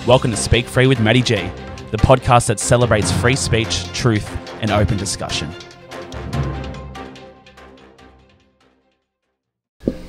Welcome to Speak Free with Matty G, the podcast that celebrates free speech, truth, and open discussion.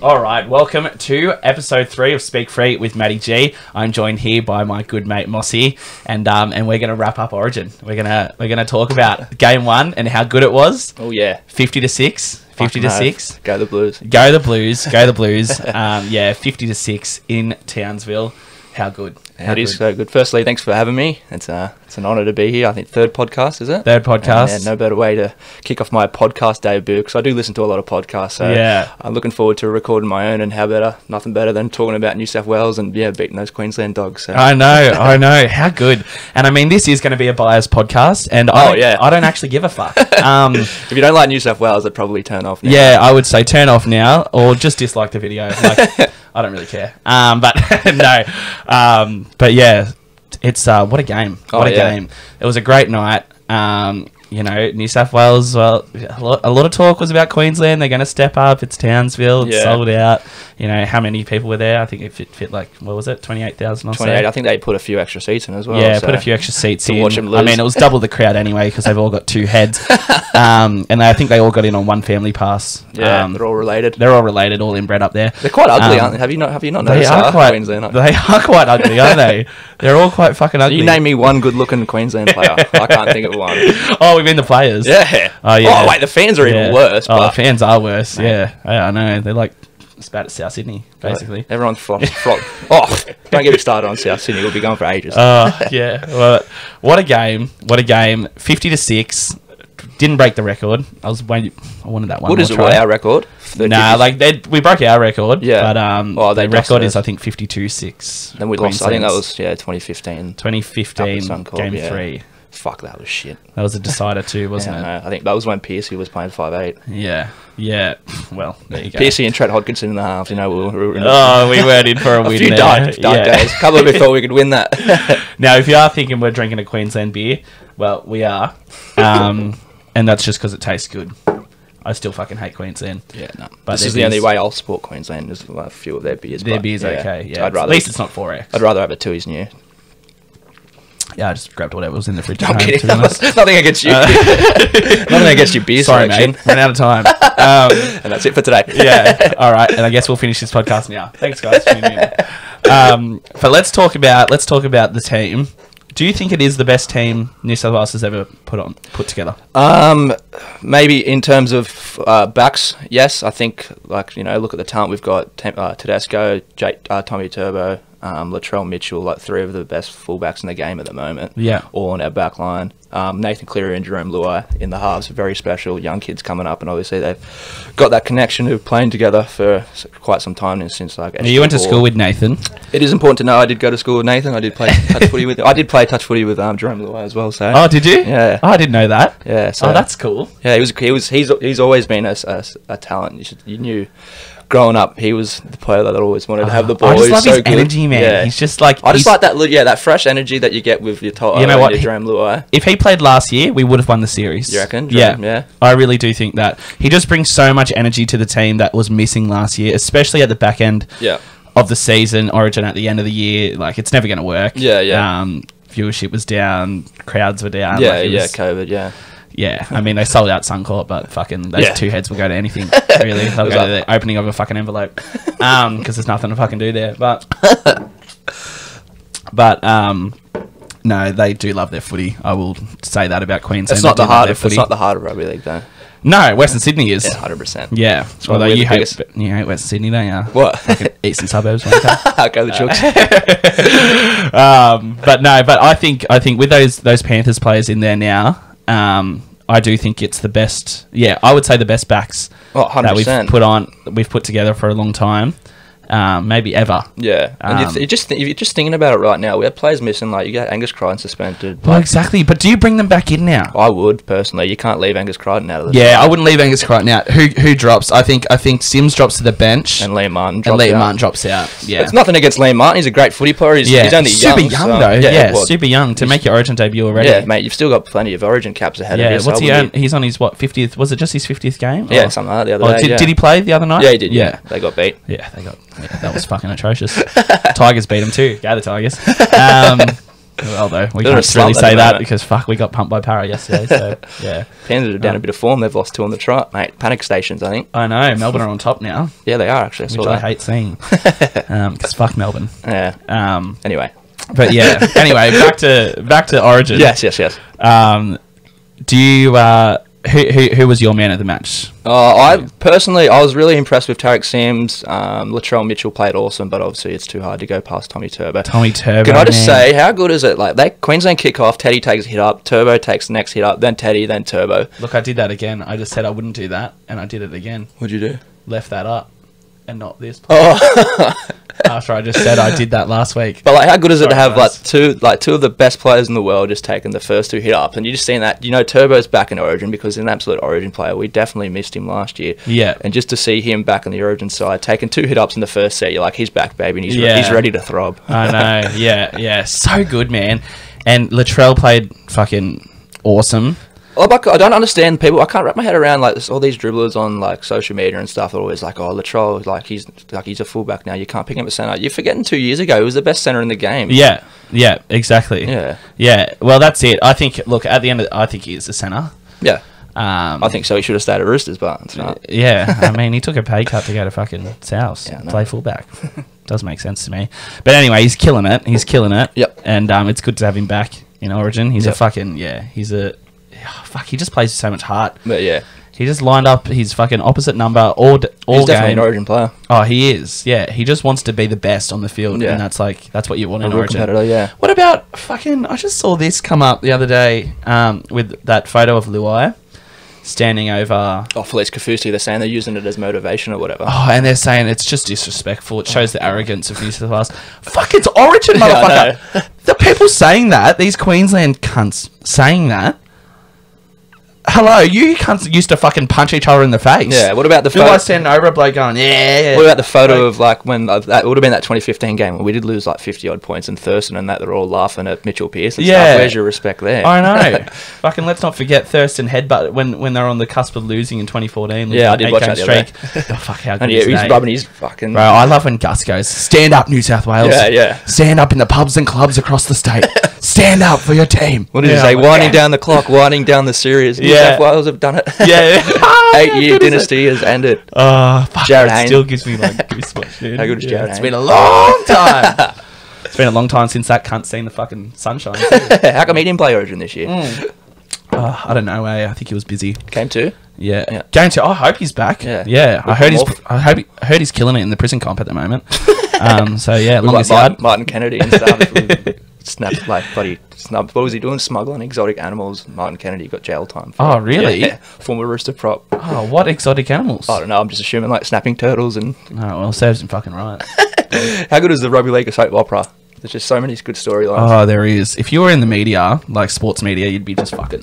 All right, welcome to episode 3 of Speak Free with Matty G. I'm joined here by my good mate Mossy, and we're going to wrap up Origin. We're gonna talk about Game 1 and how good it was. Oh yeah, 50-6. 50-6. Go the Blues. Go the Blues. Go the Blues. 50-6 in Townsville. How good? It is so good. Firstly, thanks for having me. It's an honour to be here. I think third podcast, is it? Third podcast. And, no better way to kick off my podcast debut, because I do listen to a lot of podcasts. So yeah. I'm looking forward to recording my own, and how better? Nothing better than talking about New South Wales and beating those Queensland dogs. So. I know. How good. And I mean, this is going to be a biased podcast, and I don't actually give a fuck. If you don't like New South Wales, I'd probably turn off now. Yeah, I would say turn off now, or just dislike the video. Like, I don't really care. But no. But yeah, it's what a game. What a game. It was a great night. New South Wales, well, a lot of talk was about Queensland. They're going to step up. It's Townsville. It's sold out. You know, how many people were there? I think it fit like, what was it, 28,000 or so? 28. I think they put a few extra seats in as well. Yeah, put a few extra seats in. Watch them lose. I mean, it was double the crowd anyway, because they've all got 2 heads. And I think they all got in on one family pass. Yeah, they're all related. They're all related, all inbred up there. They're quite ugly, aren't they? Have you not noticed Queensland? They are quite ugly, aren't they? They're all quite fucking ugly. You name me one good-looking Queensland player. I can't think of one. Oh, we mean the players? Yeah. Oh, yeah. Oh, wait, the fans are even worse. Oh, the fans are worse, yeah. I know. They're like, it's bad at South Sydney, basically. Right. Everyone's don't get me started on South Sydney. We'll be going for ages. Yeah. Well, what a game. 50-6. Didn't break the record. I wanted that one. What is it? Our record? Nah, we broke our record. Yeah. But the record is, I think, 52-6. Then we lost. I think that was 2015. 2015, game 3. Fuck, that was shit. That was a decider too, wasn't it? No, I think that was when Piercy was playing 5'8". Yeah. Well, there you go. Piercy and Trent Hodkinson in the halves. You know, we weren't in for a win. A few dark days. A couple of we thought we could win that. Now, if you are thinking we're drinking a Queensland beer, well, we are, and that's just because it tastes good. I still fucking hate Queensland. Yeah, no. But this is the only way I'll support Queensland. Is a few of their beers. Their beer's okay. Yeah. At least it's not 4X. I'd rather have a Tooheys New. Yeah, I just grabbed whatever was in the fridge. I'm kidding. Nothing against you. Nothing against your beer selection. Mate. Ran out of time. And that's it for today. Yeah. All right. And I guess we'll finish this podcast now. Thanks, guys, for tuning in. But let's talk about the team. Do you think it is the best team New South Wales has ever put together? Maybe in terms of backs, yes. I think, look at the talent we've got. Tedesco, Tommy Turbo, Latrell Mitchell, 3 of the best fullbacks in the game at the moment. Yeah. All on our back line. Nathan Cleary and Jerome Luai in the halves are very special. Young kids coming up, and obviously they've got that connection of playing together for quite some time now, since you went to school with Nathan. It is important to know I did go to school with Nathan. I did play touch footy with Jerome Luai as well. So. Oh, did you? Yeah. Oh, I didn't know that. Yeah. So, that's cool. Yeah, he's always been a talent. You knew. Growing up, he was the player that always wanted to have the ball. I just love his energy, man. Yeah. He's just like... I just like that, that fresh energy that you get with your Toto and your Jerome Luai. If he played last year, we would have won the series. You reckon? Yeah. I really do think that. He just brings so much energy to the team that was missing last year, especially at the back end of the season, Origin at the end of the year. It's never going to work. Yeah. Viewership was down, crowds were down. COVID, Yeah, I mean, they sold out Suncorp, but fucking those 2 heads will go to anything, really. They'll go to the opening of a fucking envelope, because there's nothing to fucking do there. But no, they do love their footy. I will say that about Queensland. It's not the heart of rugby league, though. No, Western Sydney is. Yeah, 100%. Yeah. Although you hate Western Sydney, don't you? What? Fucking eastern suburbs. Go the Chooks. But I think with those Panthers players in there now, I do think it's the best. Yeah, I would say the best backs that we've put together for a long time. Maybe ever. Yeah. And if you're just thinking about it right now, we have players missing. You got Angus Crichton suspended. Well, exactly. But do you bring them back in now? I would, personally. You can't leave Angus Crichton out of the team. I wouldn't leave Angus Crichton out. Who drops? I think Sims drops to the bench. And Liam Martin drops out. Yeah. It's nothing against Liam Martin. He's a great footy player. He's only super young, though. Yeah, super young to make your Origin debut already. Yeah, mate. You've still got plenty of Origin caps ahead of you. What's he on? He's on his, 50th? Was it just his 50th game? Yeah, something like that the other day. Did he play the other night? Yeah, he did. Yeah. They got beat. Yeah, they got Yeah, that was fucking atrocious. Tigers beat them too. Go the Tigers. Well, though, we They're a can't slump really at say the that moment. because, fuck, we got pumped by Para yesterday. So, yeah. Panthers are down a bit of form. They've lost 2 on the trot, mate. Panic stations, I think. I know. Melbourne are on top now. Yeah, they are, actually. I saw Which I that. hate seeing. Because fuck Melbourne. Yeah. Anyway. But, yeah. Anyway, back to Origin. Yes. Do you... Who was your man of the match? I was really impressed with Tarek Sims. Latrell Mitchell played awesome, but obviously it's too hard to go past Tommy Turbo. Can I just say, how good is it? Like, that Queensland kick off, Teddy takes a hit up, Turbo takes the next hit up, then Teddy, then Turbo. Look, I did that again. I just said I wouldn't do that, and I did it again. What'd you do? Left that up, and not this. Oh. After I just said I did that last week. But like, how good is it to have guys. two of the best players in the world just taking the first 2 hit ups, and you just seen that, Turbo's back in Origin because he's an absolute Origin player. We definitely missed him last year. Yeah. And just to see him back on the Origin side, taking 2 hit ups in the first set, you're like, he's back, baby, and he's ready to throb. I know. Yeah. So good, man. And Latrell played fucking awesome. I don't understand people. I can't wrap my head around like all these dribblers on like social media and stuff. Are always like, "Oh, Latrell, he's a fullback now. You can't pick him at centre." You're forgetting 2 years ago he was the best centre in the game. Yeah, exactly. Yeah. Well, that's it. I think. Look, at the end, I think he is the centre. Yeah. I think so. He should have stayed at Roosters, but it's not. Yeah, I mean, he took a pay cut to go to fucking South, play fullback. Does make sense to me. But anyway, he's killing it. Yep. And it's good to have him back in Origin. He's a fucking he just plays with so much heart. But yeah, he just lined up his fucking opposite number all he's definitely game. an Origin player. Oh, he is. Yeah, he just wants to be the best on the field, and that's what you want in Origin. Competitor, yeah. What about fucking? I just saw this come up the other day with that photo of Luai standing over. Oh, Felice Kafusi, they're saying they're using it as motivation or whatever. Oh, and they're saying it's just disrespectful. It shows the arrogance of New South Wales. Fuck, it's Origin, motherfucker. Yeah, The people saying that, these Queensland cunts saying that. Hello, you cunts used to fucking punch each other in the face. Yeah, what about the photo? photo? Standing over a bloke going, yeah. What about the photo of like when that would have been that 2015 game when we did lose like 50 odd points and Thurston and that they're all laughing at Mitchell Pearce and stuff. Where's your respect there? I know. Fucking let's not forget Thurston headbutt when they were on the cusp of losing in 2014. Yeah, I did watch that the other day. Oh, fuck, how good And is he's that? rubbing his fucking... Bro, I love when Gus goes, stand up, New South Wales. Yeah. Stand up in the pubs and clubs across the state. Stand up for your team. What did he say? Winding down the clock, winding down the series. New South Wales have done it. Yeah. 8-year dynasty has ended. Oh, fuck. Jared It Hayne. still gives me like goosebumps, dude. How good is Jared It's Hayne? been a long time. It's been a long time since that cunt's seen the fucking sunshine. How come he didn't play Origin this year? I don't know, I think he was busy. Came too. Yeah. Going to. I hope he's back. Yeah. I heard he's killing it in the prison comp at the moment. So yeah, long as Martin Kennedy and stuff. Snapped like bloody snub. What was he doing? Smuggling exotic animals. Martin Kennedy got jail time. Oh, really? Yeah. Former rooster prop. Oh, what exotic animals? I don't know. I'm just assuming like snapping turtles and. Oh well, serves him fucking right. How good is the rugby league soap opera? There's just so many good storylines. Oh, there is. If you were in the media, like sports media, you'd be just fucking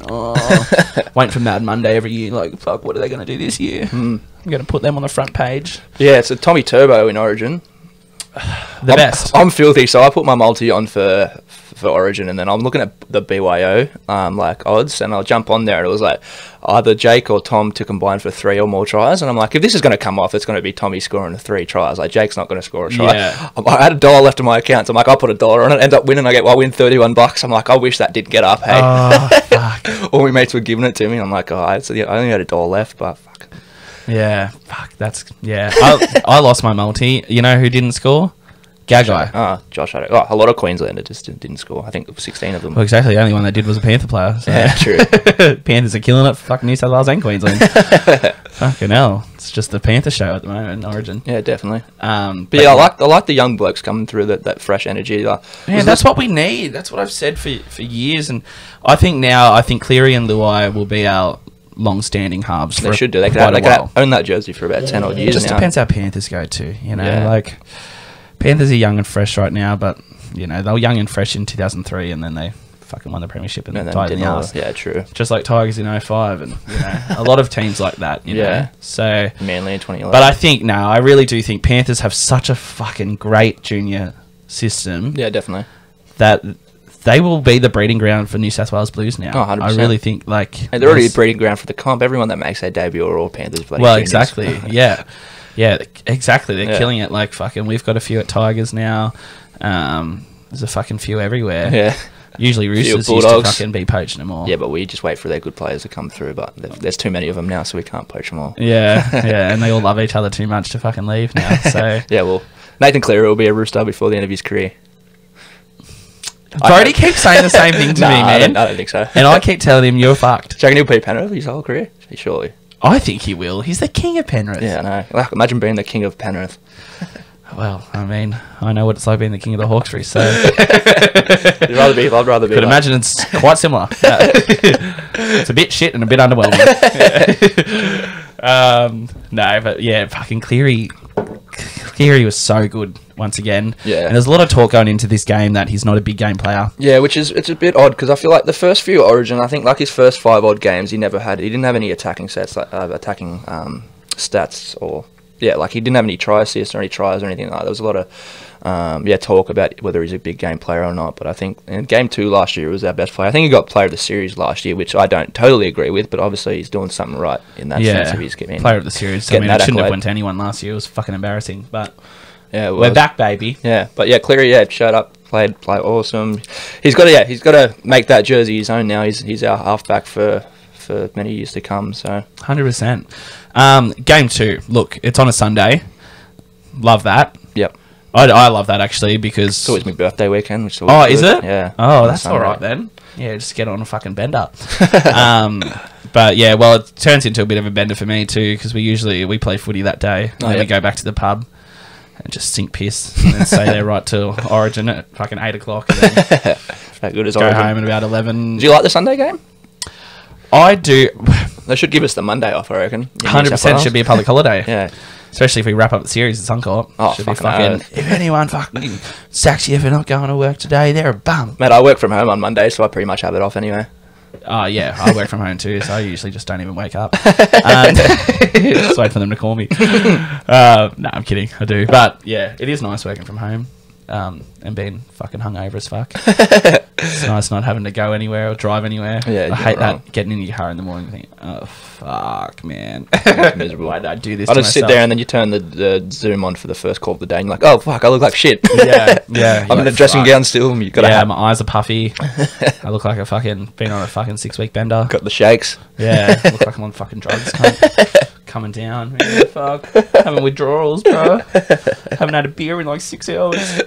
waiting for Mad Monday every year. Like, fuck, what are they going to do this year? I'm going to put them on the front page. Yeah, it's a Tommy Turbo in Origin. Best. I'm filthy, so I put my multi on for Origin, and then I'm looking at the BYO like odds, and I'll jump on there, and it was like either Jake or Tom to combine for 3 or more tries, and I'm like, if this is going to come off, it's going to be Tommy scoring 3 tries. Like Jake's not going to score a try. Yeah. I had $1 left in my account, so I'm like, I'll put $1 on it. End up winning. I win $31. I'm like, I wish that did get up. Hey, Oh, fuck. all my mates were giving it to me. I'm like, I only had $1 left, but fuck. Yeah, fuck. I lost my multi. You know who didn't score? Gagai. Josh had it. Oh, a lot of Queenslanders just didn't score. I think 16 of them. Well, exactly. The only one that did was a Panther player. So. Yeah, true. Panthers are killing it for fucking New South Wales and Queensland. Fucking hell. It's just the Panther show at the moment in Origin. Yeah, definitely. But yeah, I like the young blokes coming through that fresh energy. Man, that's what we need. That's what I've said for years. And I think Cleary and Luai will be our long-standing halves. They should do. They could own that jersey for about 10 odd years. It just depends how Panthers go too. You know, like Panthers are young and fresh right now, but you know they were young and fresh in 2003, and then they fucking won the premiership and died in the arse. Yeah, true. Just like Tigers in 05, and you know a lot of teams like that. You know? So Manly in 2011. But I really do think Panthers have such a fucking great junior system. Yeah, definitely. That they will be the breeding ground for New South Wales Blues now. Oh, 100%. I really think they're already a breeding ground for the comp. Everyone that makes their debut are all Panthers. Well, exactly. Yeah. Yeah, exactly. They're Yeah. killing it. Like, fucking, we've got a few at Tigers now. There's a fucking few everywhere. Yeah. Usually Roosters used to fucking be poaching them all. Yeah, but we just wait for their good players to come through. But there's too many of them now, so we can't poach them all. Yeah, yeah, and they all love each other too much to fucking leave now. So yeah, well, Nathan Cleary will be a Rooster before the end of his career. Brody keeps saying the same thing to me, man. I don't think so. And I keep telling him, you're fucked. Do you reckon he'll be Penrith his whole career? Surely. I think he will. He's the king of Penrith. Yeah, I know. Like, imagine being the king of Penrith. Well, I mean, I know what it's like being the king of the Hawkesbury, so... I'd rather be Could imagine it's quite similar. It's a bit shit and a bit underwhelming. No, but yeah, fucking Cleary was so good once again. Yeah. And there's a lot of talk going into this game that he's not a big game player. Yeah, it's a bit odd because I feel like the first few Origin, I think like his first 5 odd games, he didn't have any attacking stats, stats or... Yeah, like he didn't have any try assists or any tries or anything like that. There was a lot of talk about whether he's a big game player or not. But I think in Game 2 last year, he was our best player. I think he got Player of the Series last year, which I don't totally agree with. But obviously, he's doing something right in that sense. If he's getting Player of the Series. I mean, it shouldn't have went to anyone last year. It was fucking embarrassing. But yeah, we're back, baby. Yeah, but yeah, Cleary, showed up, played awesome. He's got to make that jersey his own now. He's our halfback for many years to come. So 100%. Game 2. Look, it's on a Sunday. Love that. Yep. I love that actually because it's always my birthday weekend. Which is is it? Yeah. Oh, that's all right then. Yeah, just get on a fucking bender. But yeah, well, it turns into a bit of a bender for me too because we play footy that day. And then we go back to the pub and just sink piss and then stay there right till Origin at fucking 8 o'clock. And then that good as go Origin. home at about 11. Do you like the Sunday game? I do. They should give us the Monday off, I reckon. 100% should be a public holiday. Yeah. Especially if we wrap up the series at Suncorp. Oh, should be fucking. If anyone fucking sacks you for not going to work today, they're a bum. Mate, I work from home on Monday, so I pretty much have it off anyway. Oh, yeah. I work from home too, so I usually just don't even wake up. Just wait for them to call me. No, I'm kidding. I do. But yeah, it is nice working from home. And being fucking hungover as fuck. It's nice not having to go anywhere or drive anywhere. Yeah, I hate that getting in your car in the morning and thinking, oh fuck, man. It's miserable. Why did I do this? I just sit there and then you turn the Zoom on for the first call of the day and you're like, oh fuck, I look like shit. Yeah. I'm in a dressing gown still. You got my eyes are puffy. I look like been on a fucking 6-week bender. Got the shakes. Yeah, look like I'm on fucking drugs. Coming down, man, fuck. Having withdrawals, bro. Haven't had a beer in like 6 hours.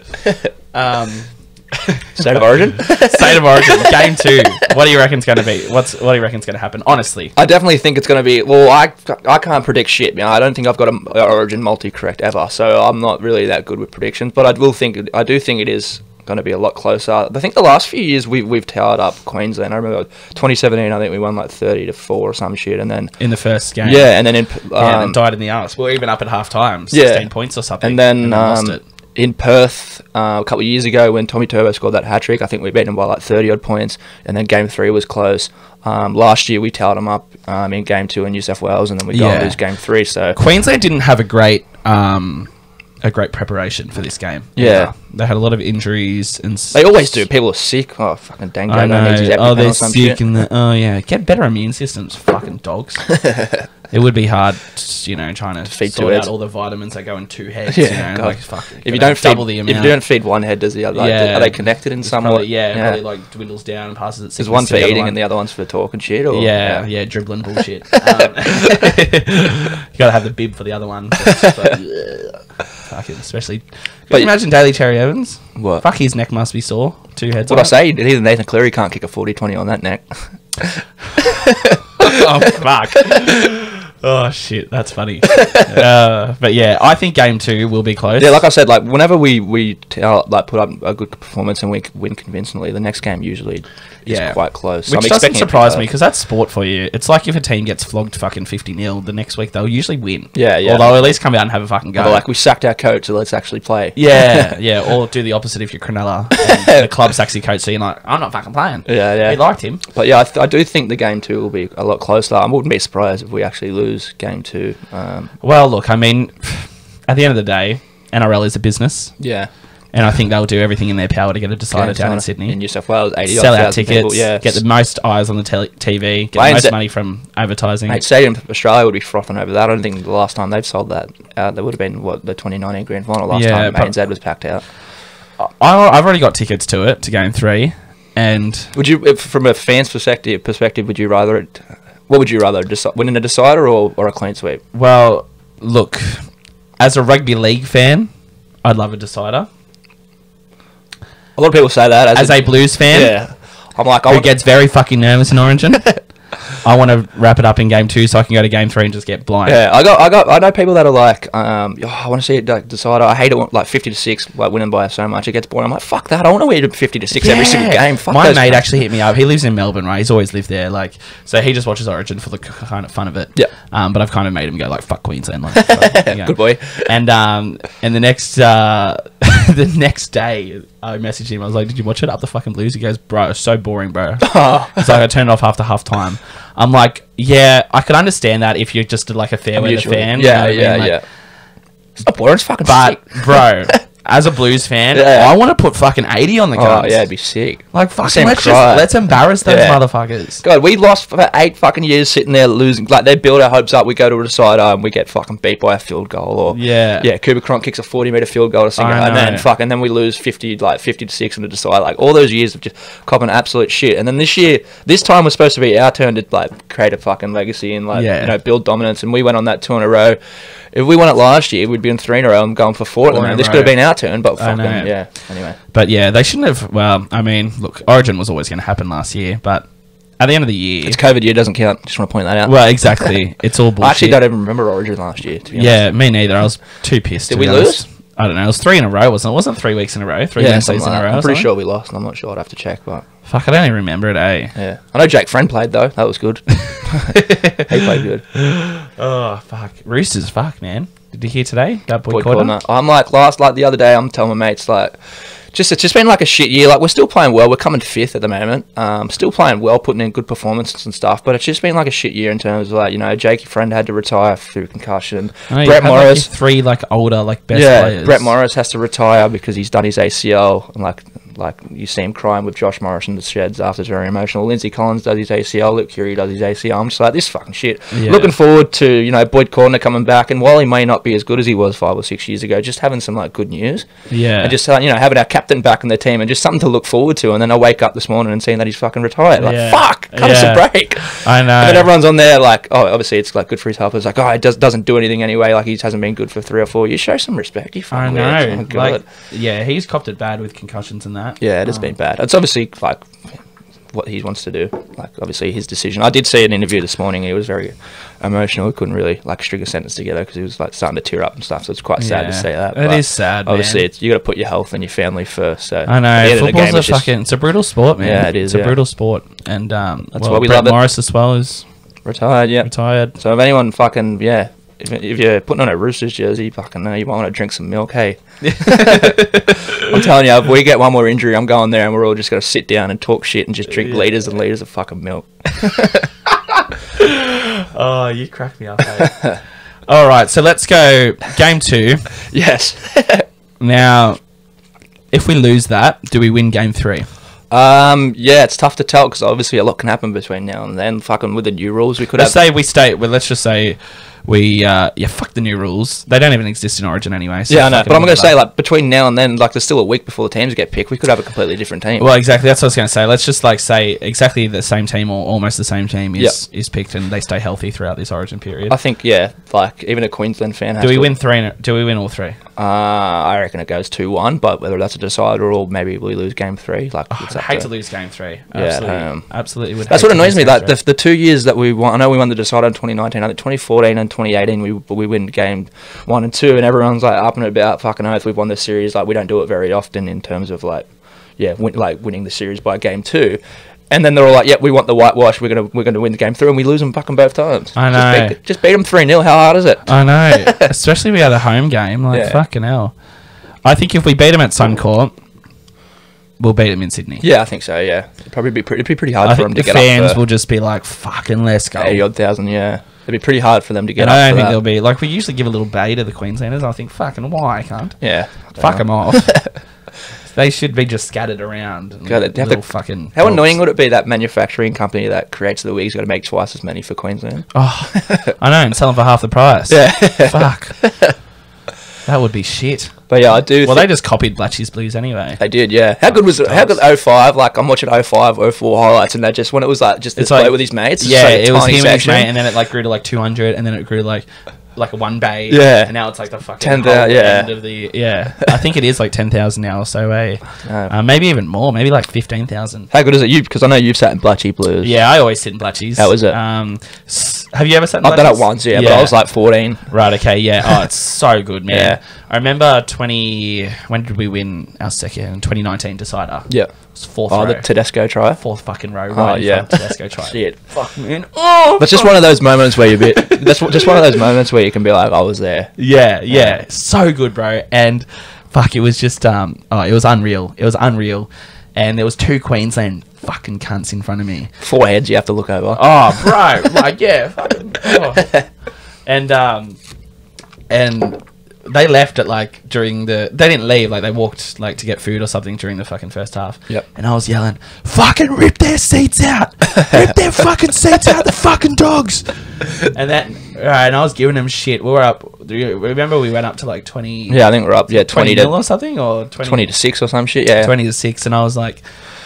State of Origin? State of Origin, Game 2. What do you reckon's going to be? What do you reckon's going to happen? Honestly, I definitely think it's going to be. Well, I can't predict shit. I don't think I've got an Origin multi-correct ever, so I'm not really that good with predictions. But I do think it is going to be a lot closer. I think the last few years we've towered up Queensland. I remember 2017. I think we won like 30-4 or some shit, and then in the first game, and then and died in the arse. We're even up at half time, 16 points or something, and then lost it. In Perth a couple of years ago when Tommy Turbo scored that hat-trick, I think we beat him by like 30-odd points, and then Game 3 was close. Last year we towered him up in Game 2 in New South Wales, and then we got to lose Game 3. So Queensland didn't have a great preparation for this game. Yeah. They had a lot of injuries. And they always do. People are sick. Oh, fucking Dango. I know. They're sick. Get better immune systems, fucking dogs. It would be hard, trying to feed sort out all the vitamins that go in 2 heads. If you don't feed one head, does the other? Are they connected in some way? Probably like dwindles down and passes it. There's one for eating and the other one's for talking shit. Or? Yeah, dribbling bullshit. You gotta have the bib for the other one. Fucking, especially. But imagine Daly Cherry Evans. What? Fuck, his neck must be sore. 2 heads. What I say? Even Nathan Cleary can't kick a 40-20 on that neck. Oh fuck. Oh shit, that's funny. But yeah, I think Game 2 will be close. Yeah, like I said, like whenever we put up a good performance and we win convincingly, the next game usually is quite close. Which doesn't surprise me because that's sport for you. It's like if a team gets flogged fucking 50-0, the next week they'll usually win. Yeah. Or they'll at least come out and have a fucking go. Or like, we sacked our coach, so let's actually play. Yeah. Or do the opposite if you're Cronulla and the club sacks your coach, so you're like, I'm not fucking playing. Yeah. We liked him. But yeah, I do think the Game 2 will be a lot closer. I wouldn't be surprised if we actually lose Game 2. Well, look, I mean, at the end of the day, NRL is a business. Yeah. and I think they'll do everything in their power to get a decider down in Sydney. In New South Wales, 80 sell out thousand tickets, people, get the most eyes on the TV, get the most money from advertising. Mate, Stadium Australia would be frothing over that. I don't think the last time they've sold that out, that would have been the 2019 grand final last time ANZ was packed out. I've already got tickets to it, to Game 3, and would you, from a fan's perspective, would you rather winning a decider or a clean sweep? Well, look, as a rugby league fan, I'd love a decider. A lot of people say that. As a Blues fan, yeah, I'm like, who gets very fucking nervous in Origin. I want to wrap it up in Game 2 so I can go to Game 3 and just get blind. Yeah, I know people that are like, I want to see it like decider. I hate it like 50-6, like winning by so much it gets boring. I'm like, fuck that. I want to win 50-6 every single game. Fuck my mate actually hit me up. He lives in Melbourne, right? He's always lived there, like, so he just watches Origin for the kind of fun of it. Yeah. But I've kind of made him go like, fuck Queensland. Like, good boy. And the next the next day, I messaged him. I was like, "Did you watch it? Up the fucking Blues?" He goes, "Bro, it's so boring, bro." It's like I turned it off after half time. I'm like, yeah, I could understand that if you're just like a fair weather fan. Yeah, you know what I mean? Like, it's not boring. It's fucking but sick. Bro, as a Blues fan, I want to put fucking 80 on the guns. Oh yeah, it'd be sick. Like fucking let's embarrass those motherfuckers. God, we lost for 8 fucking years sitting there losing. Like they build our hopes up. We go to a decider and we get fucking beat by a field goal. Or Cooper Cronk kicks a 40-meter field goal to sing it, and then we lose 50-6 in the decider. Like all those years of just copping absolute shit. And then this time was supposed to be our turn to like create a fucking legacy and build dominance. And we went on that 2 in a row. If we won it last year, we'd be in 3 in a row. I'm going for 4 at the moment. This could have been our turn, but fucking anyway. But yeah, they shouldn't have. Well, I mean, look, Origin was always going to happen last year, but at the end of the year, it's COVID year, doesn't count. Just want to point that out. Well, exactly. It's all bullshit. I actually don't even remember Origin last year. To be honest. Yeah, me neither. I was too pissed. Did we lose? I don't know. It was 3 in a row, wasn't it? It wasn't 3 weeks in a row. 3 Wednesdays in a row. I'm pretty sure we lost. And I'm not sure. I'd have to check, but fuck, I don't even remember it. Yeah, I know Jake Friend played though. That was good. He played good. Oh fuck, Roosters, fuck man. Did you hear today that boycott? I'm like the other day. I'm telling my mates like, it's just been like a shit year. Like we're still playing well. We're coming 5th at the moment. Still playing well, putting in good performances and stuff. But it's just been like a shit year in terms of like Jakey Friend had to retire through concussion. Brett Morris, like 3 like older like best players. Brett Morris has to retire because he's done his ACL and like you see him crying with Josh Morris in the sheds after. It's very emotional. Lindsay Collins does his ACL. Luke Curie does his ACL. I'm just like, this fucking shit. Yeah. Looking forward to Boyd Cordner coming back, and while he may not be as good as he was 5 or 6 years ago, just having some like good news. Yeah, and just having our captain back in the team and just something to look forward to. And then I wake up this morning and seeing that he's fucking retired. Like fuck, cut us a break. I know. And then everyone's on there like, oh, obviously it's like good for his health. It's like, oh, it doesn't do anything anyway. Like he hasn't been good for 3 or 4 years. Show some respect. You fucking I know. Oh, God. He's copped it bad with concussions and that. Yeah, it has been bad. It's obviously like what he wants to do, like obviously his decision. I did see an interview this morning. He was very emotional. He couldn't really like string a sentence together because he was like starting to tear up and stuff. So it's quite sad to see that. It is sad. Obviously, you got to put your health and your family first. So I know football's it's a brutal sport, man. Yeah, it is. It's a brutal sport, and that's why we Brett love it. Morris as well is retired. Yeah, retired. So if anyone fucking If you're putting on a Roosters jersey, fucking no, you might want to drink some milk, hey. I'm telling you, if we get one more injury, I'm going there and we're all just going to sit down and talk shit and just drink litres and litres of fucking milk. Oh, you crack me up, hey. All right, so let's go Game 2. Yes. Now, if we lose that, do we win Game 3? It's tough to tell because obviously a lot can happen between now and then. Fucking with the new rules, we could let's just say we fuck the new rules. They don't even exist in Origin anyway. So I know. But I'm going to say, like, between now and then, like, there's still a week before the teams get picked. We could have a completely different team. Well, exactly. That's what I was going to say. Let's just, like, say exactly the same team or almost the same team is picked and they stay healthy throughout this Origin period. I think, like, even a Queensland fan has Do we win all 3? I reckon it goes 2-1, but whether that's a decider or maybe we lose Game 3. Like, I'd hate to lose Game 3. Yeah, absolutely would. That's what annoys me. Like, the 2 years that we won, I know we won the decider in 2019. I think 2014 and 2018 we win Game 1 and 2, and everyone's like up and about fucking oath. We've won the series. Like we don't do it very often in terms of like, winning the series by Game 2. And then they're all like, "Yep, we want the whitewash. We're gonna win the Game 3, and we lose them fucking both times." I know. Just beat them 3-0. How hard is it? I know. Especially if we had a home game. Like fucking hell. I think if we beat them at Suncorp, we'll beat them in Sydney. Yeah, I think so. Yeah, it'd be pretty hard for them to get up. The fans will just be like, "Fucking let's go." 80,000 thousand. Yeah. It'd be pretty hard for them to get up. I don't think they'll be like we usually give a little bay to the Queenslanders. I think fucking why I can't. Yeah, fuck them off. They should be just scattered around. God, fucking. How annoying would it be that manufacturing company that creates the wigs got to make twice as many for Queensland? Oh, I know, and sell them for half the price. Yeah. Fuck. That would be shit. But yeah, I do. Well, they just copied Blatchy's Blues anyway. They did, yeah. How good was it? How good 05? Like, I'm watching 05, 04 highlights, and that just when it was like just this bloke with his mates. Yeah, it was him and his mate, and then it like grew to like 200, and then it grew like a one bay. Yeah. And now it's like the fucking 10,000. Yeah. end of the I think it is like 10,000 now or so. Maybe even more. Maybe like 15,000. How good is it? You because I know you've sat in Blatchy Blues. Yeah, I always sit in Blatchy's. How was it? Have you ever sat in I've Blatchy's? done it once, yeah, but I was like 14. Right, okay, yeah. Oh, it's so good, man. Yeah. I remember when did we win our second? 2019 decider. Yeah. It was fourth Oh, row. the Tedesco try. Fourth fucking row. Oh, Right yeah. Tedesco try. Shit. Fuck, man. Oh, That's just one of those moments where just one of those moments where you can be like, I was there. Yeah. So good, bro. And fuck, it was just it was unreal. It was unreal. And there was 2 Queensland fucking cunts in front of me. 4 heads you have to look over. Oh, bro. Like, yeah. Fucking, And they left at like during they didn't leave, like they walked like to get food or something during the fucking first half. Yep. And I was yelling, fucking rip their seats out. Rip their fucking seats out, the fucking dogs. And I was giving them shit. We were up, do you remember we went up to like 20? Yeah, I think we're up, 20 nil or something, or 20 to 6 or some shit, yeah. 20 to 6, and I was like,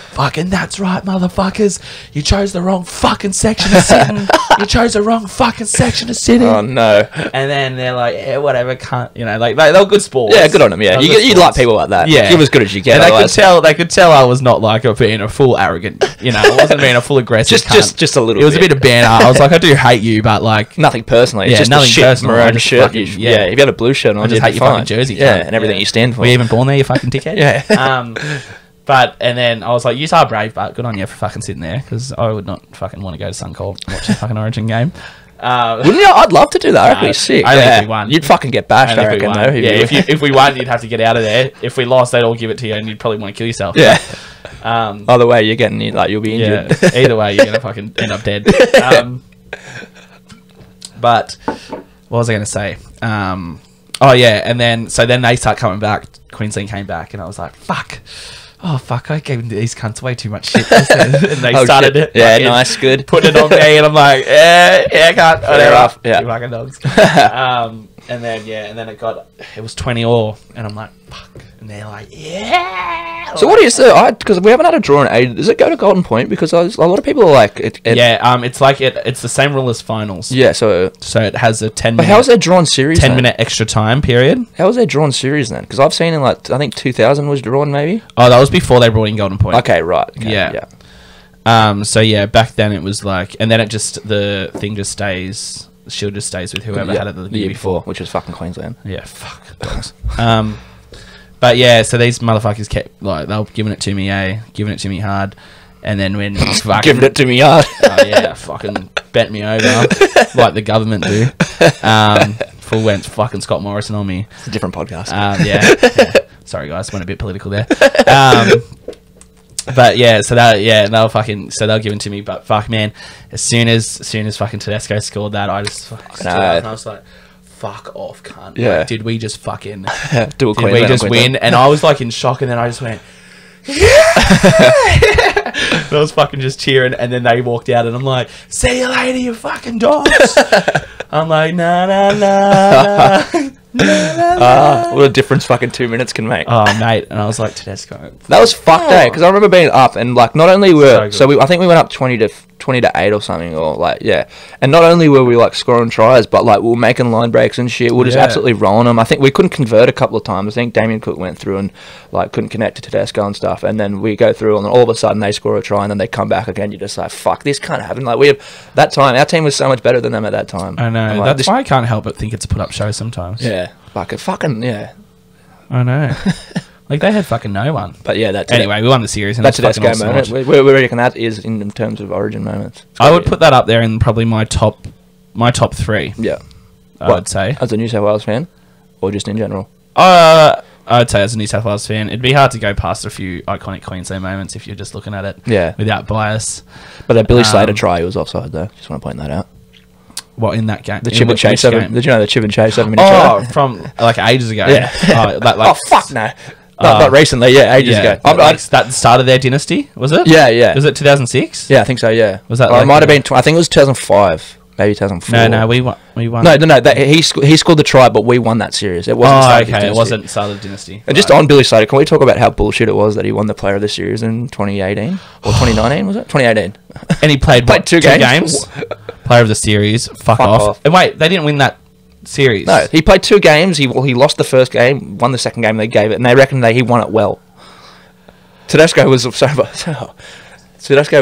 fucking that's right, motherfuckers. You chose the wrong fucking section to sit in. You chose the wrong fucking section to sit in. Oh, no. And then they're like, yeah, whatever, can't, you know, like they were good sports. Yeah, good on them, yeah. You like people like that. Yeah. Give as good as you can. And they could tell I was not like being a full arrogant, you know, I wasn't being a full aggressive just a little bit. It was a bit of banter. I was like, I do hate you, but like... Nothing personally. It's just nothing a shit personal. maroon shirt. Fucking, if you had a blue shirt on, I just hate your fucking jersey. Yeah, and everything you stand for. Were you even born there, you fucking dickhead? Yeah. And then I was like, you are brave, but good on you for fucking sitting there, because I would not fucking want to go to Suncorp and watch a fucking Origin game. Wouldn't you? I'd love to do that. I reckon it'd be sick. I think we won. You'd fucking get bashed, I reckon, though. Yeah, if we won, you'd have to get out of there. If we lost, they'd all give it to you, and you'd probably want to kill yourself. Yeah. Either way, you're getting you'll be injured. Yeah, either way, you're gonna fucking end up dead. But what was I gonna say? Oh yeah, and then they start coming back. Queensland came back, and I was like, fuck. Oh fuck! I gave these cunts way too much shit, and they started it. Yeah, nice, good. Putting it on me, and I'm like, yeah, cunt, fair enough. Yeah, you fucking dogs. And then it was 20-all, and I'm like, fuck, and they're like, yeah. So what do you say? Because we haven't had a draw in ages. Does it go to Golden Point? Because a lot of people are like, it's like it's the same rule as finals. Yeah, so it has a 10. But how is there drawn series? 10-minute extra time period. How is there drawn series then? Because I've seen in I think 2000 was drawn maybe. Oh, that was before they brought in Golden Point. Okay, right. Okay, yeah. So yeah, back then it was like, and then the thing just stays. The shield just stays with whoever had it the year before, which was fucking Queensland. Yeah, fuck dogs. But yeah, so these motherfuckers kept they were giving it to me, giving it to me hard, and then when fucking giving it to me hard, fucking bent me over like the government do. Full went fucking Scott Morrison on me. It's a different podcast. Yeah. Sorry guys, went a bit political there. But yeah, they were fucking, so they were giving to me, but fuck man, as soon as fucking Tedesco scored that, I just fucking stood up and I was like, fuck off, cunt. Yeah. Like, did we just fucking do a did we just win? And I was like in shock, and then I just went, yeah! And I was fucking just cheering, and then they walked out, and I'm like, see you later, you fucking dogs. I'm like, nah. What a difference fucking 2 minutes can make. Oh mate, and I was like, Tedesco. That was fucked, because I remember being up and like not only were I think we went up 20 to 8 or something, or like and not only were we like scoring tries, but like we were making line breaks and shit. We were just absolutely rolling them. I think we couldn't convert a couple of times. I think Damien Cook went through and like couldn't connect to Tedesco and stuff, and then we go through and then all of a sudden they score a try and then they come back again. You're just like, fuck, this can't happen. Like that time our team was so much better than them at that time. I know, like, that's why I can't help but think it's a put up show sometimes. Yeah, like a fucking I know. Like they had fucking no one. But yeah, anyway, we won the series. And that's Tedesco moment. Where do you reckon that is in terms of Origin moments? I would put that up there in probably my top 3. Yeah, I would say as a New South Wales fan, or just in general. I'd say as a New South Wales fan, it'd be hard to go past a few iconic Queensland moments if you're just looking at it. Without bias. But that Billy Slater try was offside though. Just want to point that out. What, in that game? The chip and chase. Did you know the chip and chase 7 minute try? From like ages ago. Yeah. Oh, fuck no. Not recently, yeah, ages ago. That started their dynasty, was it? Yeah. Was it 2006? Yeah, I think so, yeah. Was that it might have been, I think it was 2005. Maybe 2004. No, we won. No. He scored the try, but we won that series. It wasn't. It wasn't Started Dynasty. And just on Billy Slater, can we talk about how bullshit it was that he won the Player of the Series in 2018 or 2019? Was it 2018? And he played two games. Player of the Series. Fuck off. And wait, they didn't win that series. No, he played 2 games. He lost the first game, won the second game. They gave it, and they reckon he won it well. Tedesco was Tedesco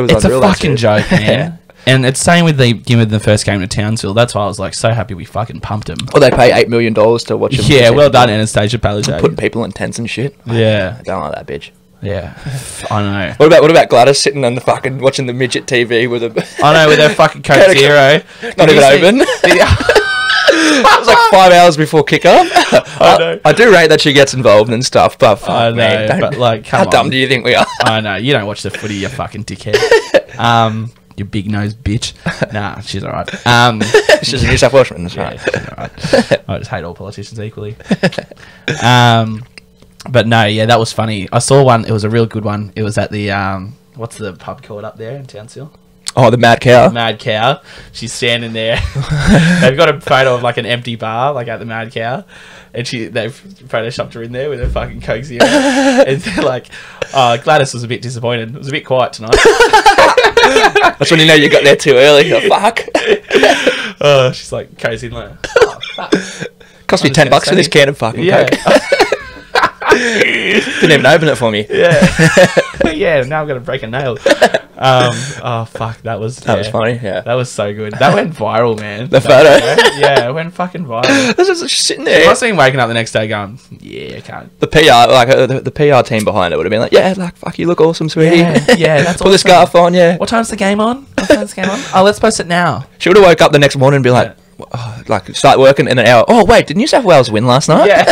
was. It's unreal, a fucking joke, man. And it's same with the first game to Townsville. That's why I was like so happy we fucking pumped him. Well, they pay $8 million to watch him. Yeah, well done, Anastasia Palaszczuk. Putting people in tents and shit. Yeah, I don't like that bitch. Yeah, I know. What about Gladys sitting on the fucking watching the midget TV with a? I know, with their fucking Coke Zero. Not even open. It was like 5 hours before kickoff. I know. I do rate that she gets involved and stuff, but fuck, I know, man, but like, come how on. dumb do you think we are? I know, you don't watch the footy, you fucking dickhead. You big nose bitch. Nah, she's alright. She's a New South Welshman, that's right. She's alright. I just hate all politicians equally. But no, yeah, that was funny. I saw one. It was a real good one. It was at the what's the pub called up there in Townsville? Oh, the Mad Cow. Mad Cow. She's standing there. They've got a photo of like an empty bar, like at the Mad Cow, and they've photoshopped her in there with her fucking Coke Zero. And they're like, Gladys was a bit disappointed. It was a bit quiet tonight. That's when you know you got there too early. Oh, fuck. She's like cozy like, oh, fuck. Cost me $10 for this can of fucking Coke. Didn't even open it for me. Yeah. Yeah, now I'm going to break a nail. Oh, fuck. That was funny, yeah. That was so good. That went viral, man. The photo? Yeah, it went fucking viral. This is just sitting there. I must have been waking up the next day going, yeah, I can't. The PR, like, the PR team behind it would have been like, yeah, like, fuck, you look awesome, sweetie. Yeah, that's Put the scarf on, yeah. What time's the game on? Oh, let's post it now. She would have woke up the next morning and be like, start working in an hour. Oh, wait, did New South Wales win last night? Yeah.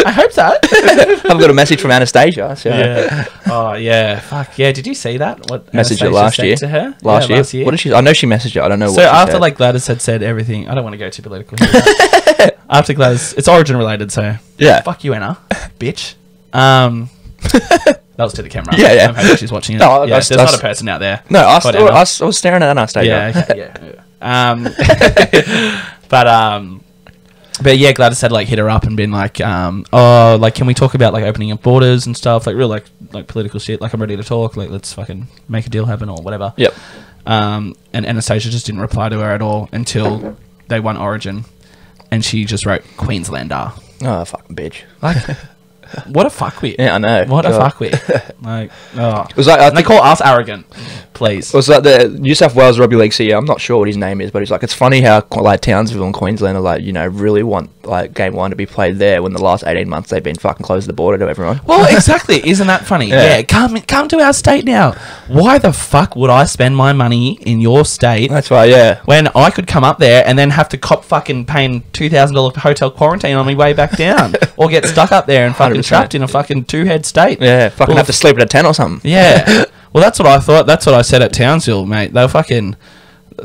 I hope so. I've got a message from Anastasia. So. Yeah. Oh, yeah. Fuck. Yeah, did you see that? What messaged her last year? To her? Last year. What did she? I know she messaged her. I don't know so what she after said. like Gladys had said everything, I don't want to go too political here, after Gladys, it's Origin related, so yeah. Fuck you, Anna, bitch. That was to the camera. Yeah. I'm hoping she's watching it. No, there's not a person out there. No, I was staring at Anastasia. Yeah. But yeah, Gladys had like hit her up and been like, like, can we talk about like opening up borders and stuff, like real like political shit. Like, I'm ready to talk. Like, let's fucking make a deal happen or whatever. Yep. And Anastasia just didn't reply to her at all until they won Origin, and she just wrote Queenslander. Oh, fucking bitch. Like, what a fuckwit. Yeah, I know. What a fuckwit. Like, it was like, they call us arrogant, please. It was like the New South Wales Rugby League CEO. I'm not sure what his name is, but he's like, it's funny how like Townsville and Queensland are like, you know, really want like game one to be played there when the last 18 months they've been fucking closed the border to everyone. Well, exactly. Isn't that funny? Yeah. Come to our state now. Why the fuck would I spend my money in your state? That's right, yeah. When I could come up there and then have to cop fucking paying $2,000 hotel quarantine on my way back down, or get stuck up there and fucking 100%. Trapped in a fucking two-head state. Yeah, fucking have to sleep at a tent or something. Yeah. Well, that's what I thought. That's what I said at Townsville, mate. They were fucking...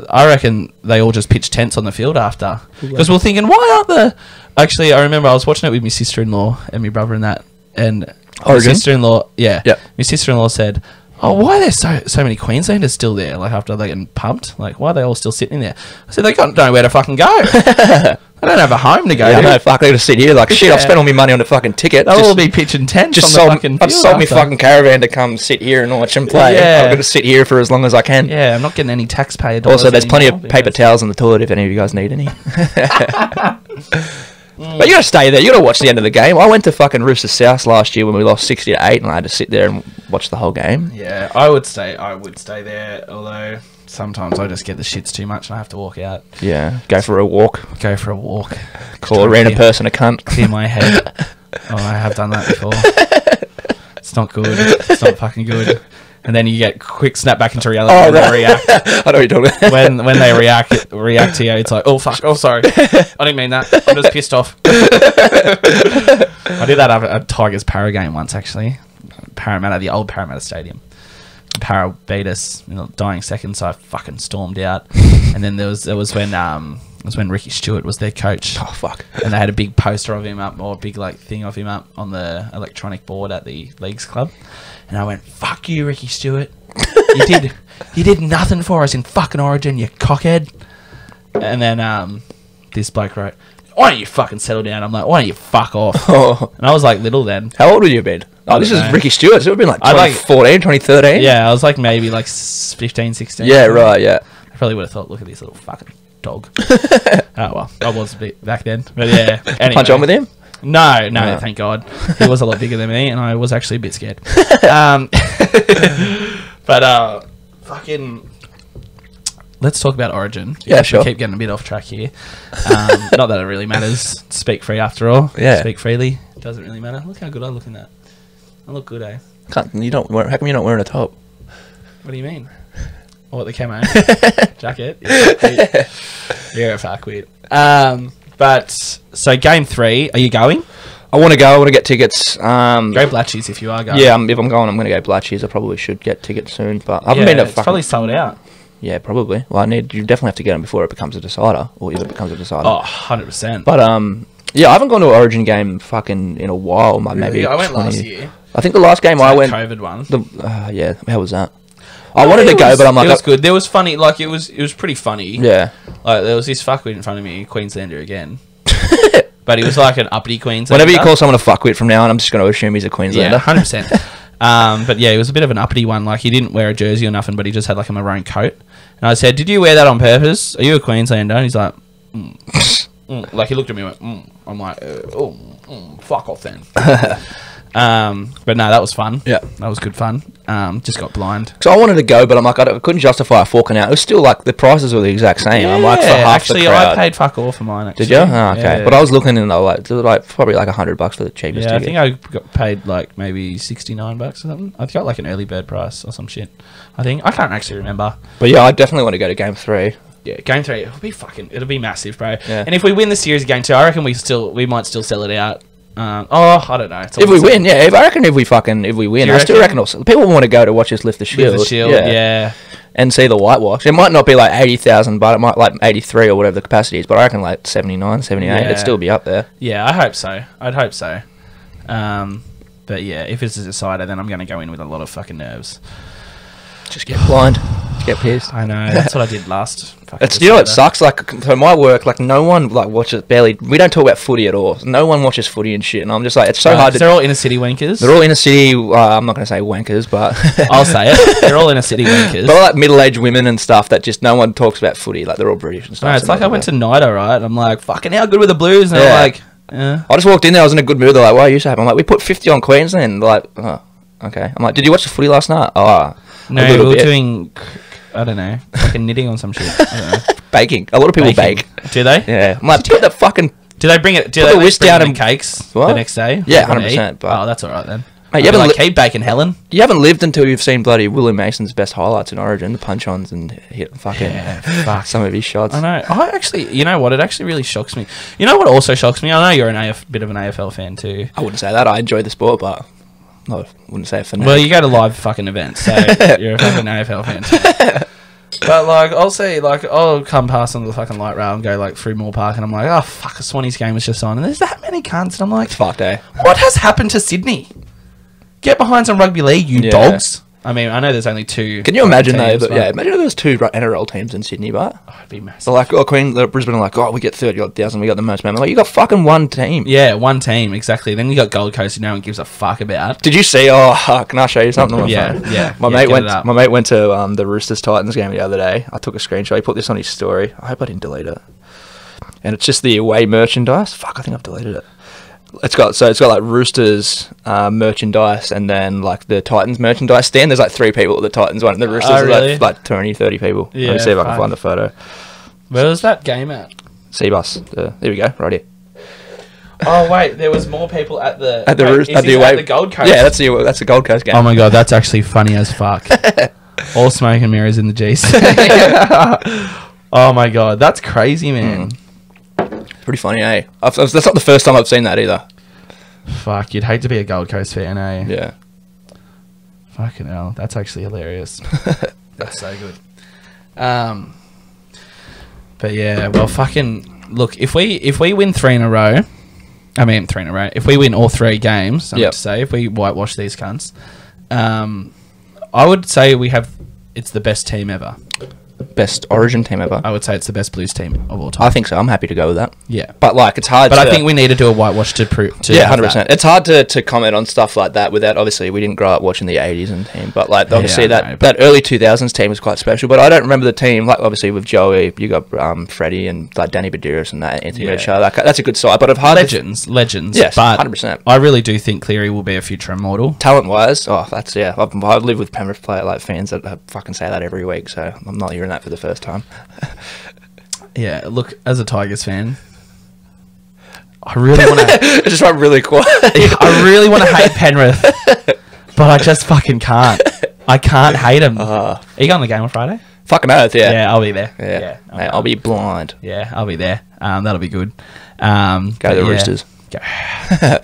I reckon they all just pitched tents on the field after. Because we were thinking, why aren't the... Actually, I remember I was watching it with my sister-in-law and my brother and that. And my sister-in-law... Yeah. Yep. My sister-in-law said, oh, why are there so many Queenslanders still there? Like, after they getting pumped? Like, why are they all still sitting there? I said, they don't know where to fucking go. They don't have a home to go to. No, fuck, they're going to sit here like, shit, I've spent all my money on the fucking ticket. They'll all be pitching tents on the fucking field. I've sold me fucking caravan to come sit here and watch them play. Yeah. I'm going to sit here for as long as I can. Yeah, I'm not getting any taxpayer dollars. Also, there's plenty of paper towels on the toilet if any of you guys need any. But you got to stay there. You got to watch the end of the game. I went to fucking Roosters South last year when we lost 60-8, and I had to sit there and watch the whole game. Yeah, I would stay there, although sometimes I just get the shits too much and I have to walk out. Yeah, go for a walk. Call arena person a cunt. Clear my head. Oh, I have done that before. It's not good. It's not fucking good. And then you get quick snap back into reality when they react. I know what you're talking about. When they react to you, it's like, oh fuck, oh sorry, I didn't mean that. I'm just pissed off. I did that at a Tigers Para game once, actually. Parramatta, the old Parramatta Stadium. Para beat us in the dying seconds, so I fucking stormed out. And then there was when was when Ricky Stewart was their coach. Oh, fuck. And they had a big poster of him up, or a big like thing of him up on the electronic board at the Leagues Club. And I went, "Fuck you, Ricky Stewart. You did nothing for us in fucking Origin, you cockhead." And then this bloke wrote, "Why don't you fucking settle down?" I'm like, "Why don't you fuck off?" And I was like little then. How old would you have been? Oh, this is Ricky Stewart. So it would have been like 2014, 2013? Yeah, I was like maybe like 15, 16. Yeah, right, yeah. I probably would have thought, look at this little fucking dog. Oh, well, I was a bit back then. But yeah. Anyway. Punch on with him? No, thank God. He was a lot bigger than me, and I was actually a bit scared. But fucking... Let's talk about Origin. Yeah, sure. We keep getting a bit off track here. Not that it really matters. Speak free after all. Yeah. Speak freely. Doesn't really matter. Look how good I look in that. I look good, eh? How come you're not wearing a top? What do you mean? Oh, the camo jacket. You're a fuckwit. But so game 3, are you going? I want to go. I want to get tickets. Go Blatchies if you are going. Yeah, if I'm going, I'm going to go Blatchies. I probably should get tickets soon, but I haven't been to. It's probably sold out. Yeah, probably. Well, you definitely have to get them before it becomes a decider, or if it becomes a decider. Oh, 100%. But yeah, I haven't gone to an Origin game fucking in a while. Maybe I went last year. I think the last game I went. COVID one. Yeah, how was that? I wanted to go, but I'm like, it was good. There was funny, like it was pretty funny. Yeah. Like there was this fuckwit in front of me, Queenslander again. But he was like an uppity Queenslander. Whenever you call someone a fuckwit from now on, I'm just going to assume he's a Queenslander. Yeah, 100%. But yeah, he was a bit of an uppity one. Like he didn't wear a jersey or nothing, but he just had like a maroon coat. And I said, "Did you wear that on purpose? Are you a Queenslander?" And he's like, like he looked at me and went, I'm like, fuck off then. But no, that was fun. Yeah, that was good fun. Just got blind. So I wanted to go, but I'm like, I couldn't justify forking out. It was still like the prices were the exact same. Yeah, I'm like, for half the crowd. I paid fuck all for mine. Actually. Did you? Oh, okay. Yeah. But I was looking and they were like probably like $100 for the cheapest ticket. I think I got paid like maybe $69 or something. I got like an early bird price or some shit. I can't actually remember. But yeah, I definitely want to go to game 3. Yeah, game 3, it'll be massive, bro. Yeah. And if we win the series game 2, I reckon we might still sell it out. I don't know. If we win, yeah. I reckon if we win, I still reckon people want to go to watch us lift the shield. Yeah. And see the whitewash. It might not be like 80,000, but it might like 83 or whatever the capacity is. But I reckon like 79, 78, it'd still be up there. Yeah, I hope so. I'd hope so. But yeah, if it's a decider, then I'm going to go in with a lot of fucking nerves. Just get blind. Just get pissed. I know. That's what I did last. It's, you know, it sucks. Like, for my work, like, no one, like, watches barely. We don't talk about footy at all. No one watches footy and shit. And I'm just like, it's so hard to. They're all inner city wankers. They're all inner city. I'm not going to say wankers, but. I'll say it. They're all inner city wankers. But like middle-aged women and stuff that just no one talks about footy. Like, they're all British and stuff. No, it's like I went to NIDA, right? I'm like, fucking how good were the Blues? And they're like, I just walked in there. I was in a good mood. They're like, why are you so happy? I'm like, we put 50 on Queensland. They're like, oh, okay. I'm like, did you watch the footy last night? Oh, no, we were doing. I don't know, fucking knitting on some shit. I don't know. Baking. A lot of people bake. Do they? Yeah. I'm like, put the fucking. Do they bring it? Do they whisk down and cakes the next day? Yeah, 100%. Oh, that's all right then. Mate, you haven't keep baking, Helen. You haven't lived until you've seen bloody William Mason's best highlights in Origin, the punch-ons and hit fucking some of his shots. I know. I actually, you know what? It actually really shocks me. You know what also shocks me? I know you're a bit of an AFL fan too. I wouldn't say that. I enjoy the sport, but I wouldn't say it for now. Well, you go to live fucking events, so you're a fucking AFL fan too. But like, I'll come past on the fucking light rail and go like through Moore Park, and I'm like, oh fuck, a Swannies game was just on, and there's that many cunts, and I'm like, fuck, what has happened to Sydney? Get behind some rugby league, you dogs. I mean, I know there's only 2. Can you imagine teams, imagine if there was 2 NRL teams in Sydney, but it'd be massive. They're like, Brisbane are like, we get 30,000, we got the most members. Like, you got fucking one team. Yeah, one team, exactly. Then you got Gold Coast, who no one gives a fuck about. Did you see? Can I show you something? On my phone? Yeah. My mate went to the Roosters Titans game the other day. I took a screenshot. He put this on his story. I hope I didn't delete it. And it's just the away merchandise. Fuck, I think I've deleted it. It's got like Roosters merchandise and then like the Titans merchandise stand. There's like 3 people at the Titans one, and the Roosters are like 20, 30 people. Yeah, let me see if I can find the photo. Where was that game at? Seabus. There we go, right here. Oh wait, there was more people at the Gold Coast. Yeah, that's the Gold Coast game. Oh my god, that's actually funny as fuck. All smoke and mirrors in the G's. Oh my god, that's crazy, man. Pretty funny, eh? That's not the first time I've seen that either. Fuck, you'd hate to be a Gold Coast fan, eh? Yeah. Fucking hell, that's actually hilarious. That's so good. But yeah, well, fucking look. If we win 3 in a row, if we win all 3 games, I would say, if we whitewash these cunts, I would say it's the best team ever. Best Origin team ever. I would say it's the best Blues team of all time. I think so. I'm happy to go with that. Yeah, but like it's hard. But I think we need to do a whitewash to prove. Yeah, 100%. It's hard to comment on stuff like that without obviously we didn't grow up watching the 80s and team, but like obviously that early 2000s team was quite special. But I don't remember the team like obviously with Joey, you got Freddie and like Danny Badiris and that Anthony Machado. That's a good side. But I've hard legends. Yes, but 100%. I really do think Cleary will be a future immortal. Talent wise, I've lived with Penrith player like fans that fucking say that every week, so I'm not hearing that for the first time. Yeah, look, as a Tigers fan, I really want to just went really quiet. I really want to hate Penrith, but I just fucking can't. I can't hate them. Are you going to the game on Friday? Fucking oath, yeah. Yeah, I'll be there. Yeah, I'll be blind. Yeah, I'll be there. That'll be good. Go to the Roosters.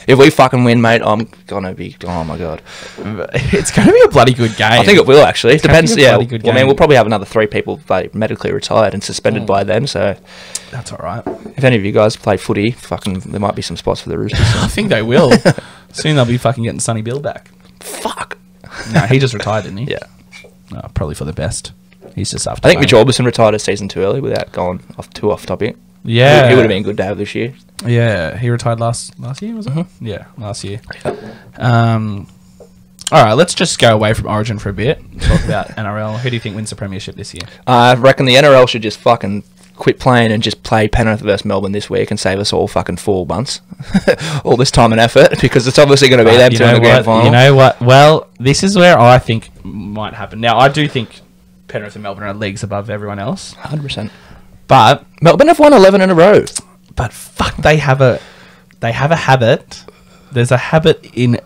If we fucking win, mate, I'm gonna be. Oh my god, it's gonna be a bloody good game. I think it will actually. It depends. Yeah, I mean, we'll probably have another 3 people like medically retired and suspended by then. So that's all right. If any of you guys play footy, fucking, there might be some spots for the Roosters. I think they will. Soon they'll be fucking getting Sonny Bill back. Fuck. No, he just retired, didn't he? Yeah. Probably for the best. He's just after. I think Mitch Orbison retired a season too early without going off topic. Yeah, he would have been good to have this year. Yeah, he retired last year, was it? Yeah, last year. All right, let's just go away from Origin for a bit. Talk about NRL. Who do you think wins the premiership this year? I reckon the NRL should just fucking quit playing and just play Penrith versus Melbourne this week and save us all fucking 4 months. All this time and effort, because it's obviously going to be them two in the grand final. You know what? Well, this is where I think might happen. Now, I do think Penrith and Melbourne are leagues above everyone else. 100%. But Melbourne have won 11 in a row. But fuck, they have a habit. There's a habit in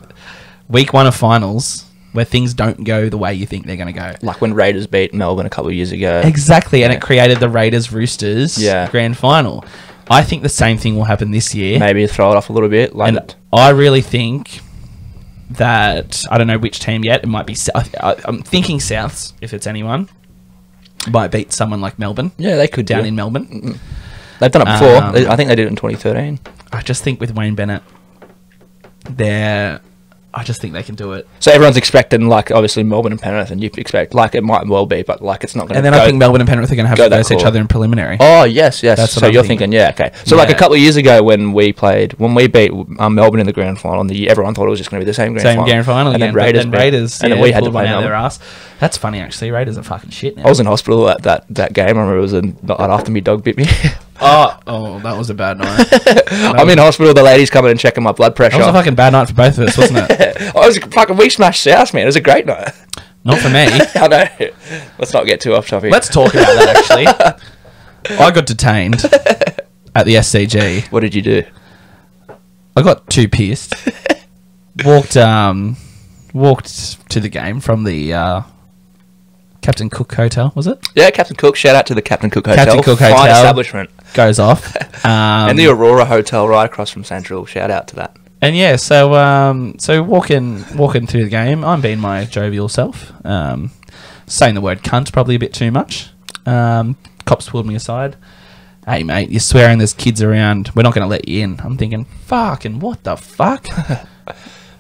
week 1 of finals where things don't go the way you think they're going to go. Like when Raiders beat Melbourne a couple of years ago. Exactly, and it created the Raiders-Roosters grand final. I think the same thing will happen this year. Maybe throw it off a little bit. And I really think that, I don't know which team yet, it might be I'm thinking Souths, if it's anyone. Might beat someone like Melbourne. Yeah, they could down in Melbourne. They've done it before. I think they did it in 2013. I just think with Wayne Bennett, I just think they can do it. So everyone's expecting, like, obviously Melbourne and Penrith, and you expect, like, it might well be, but, like, it's not going to. And then I think Melbourne and Penrith are going to have to face each other in preliminary. Oh, yes. So you're thinking, okay. So, like, a couple of years ago when we beat Melbourne in the grand final, everyone thought it was just going to be the same grand final. And then Raiders. And then we had to play their ass. That's funny, actually. Raiders are fucking shit now. I was in hospital at that game. I remember it was after my dog bit me. Oh, that was a bad night. I'm in hospital. The lady's coming and checking my blood pressure. That was a fucking bad night for both of us, wasn't it? We smashed South, man. It was a great night. Not for me. I know. Let's not get too off topic. Let's talk about that, actually. I got detained at the SCG. What did you do? I got too pissed. Walked to the game from the Captain Cook Hotel, was it? Yeah, Captain Cook. Shout out to the Captain Cook Hotel. Captain Cook Hotel. Fine establishment. Goes off. And the Aurora Hotel right across from Central. Shout out to that. And yeah, so walking through the game, I'm being my jovial self. Saying the word cunt probably a bit too much. Cops pulled me aside. Hey mate, you're swearing there's kids around. We're not going to let you in. I'm thinking, fucking what the fuck?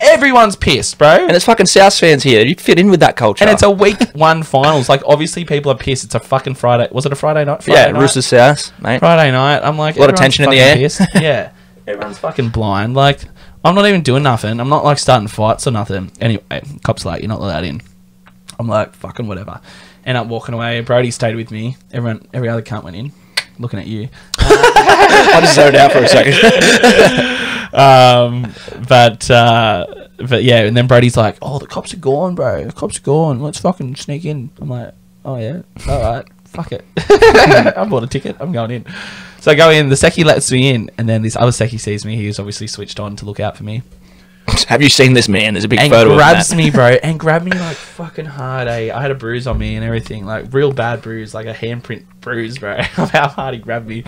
Everyone's pissed, bro. And there's fucking South fans here. You fit in with that culture. And it's a week 1 finals. Like, obviously people are pissed. It's a fucking Friday. Was it a Friday night? Roosters South, mate. Friday night. I'm like, a lot of tension in the air. Pissed. Yeah. Everyone's fucking blind. Like, I'm not even doing nothing. I'm not, like, starting fights or nothing. Anyway, cops like, you're not allowed in. I'm like, fucking whatever. End up walking away. Brody stayed with me. Every other cunt went in. Looking at you. I just zoned out for a second. But yeah, and then Brody's like, oh, the cops are gone, bro. The cops are gone. Let's fucking sneak in. I'm like, oh, yeah. All right. Fuck it. I bought a ticket. I'm going in. So I go in. The secchi lets me in. And then this other secchi sees me. He was obviously switched on to look out for me. Have you seen this man? There's a big and photo of him. And grabs me, bro. And grabbed me like fucking hard, eh? I had a bruise on me and everything. Like, real bad bruise. Like a handprint bruise, bro. Of how hard he grabbed me.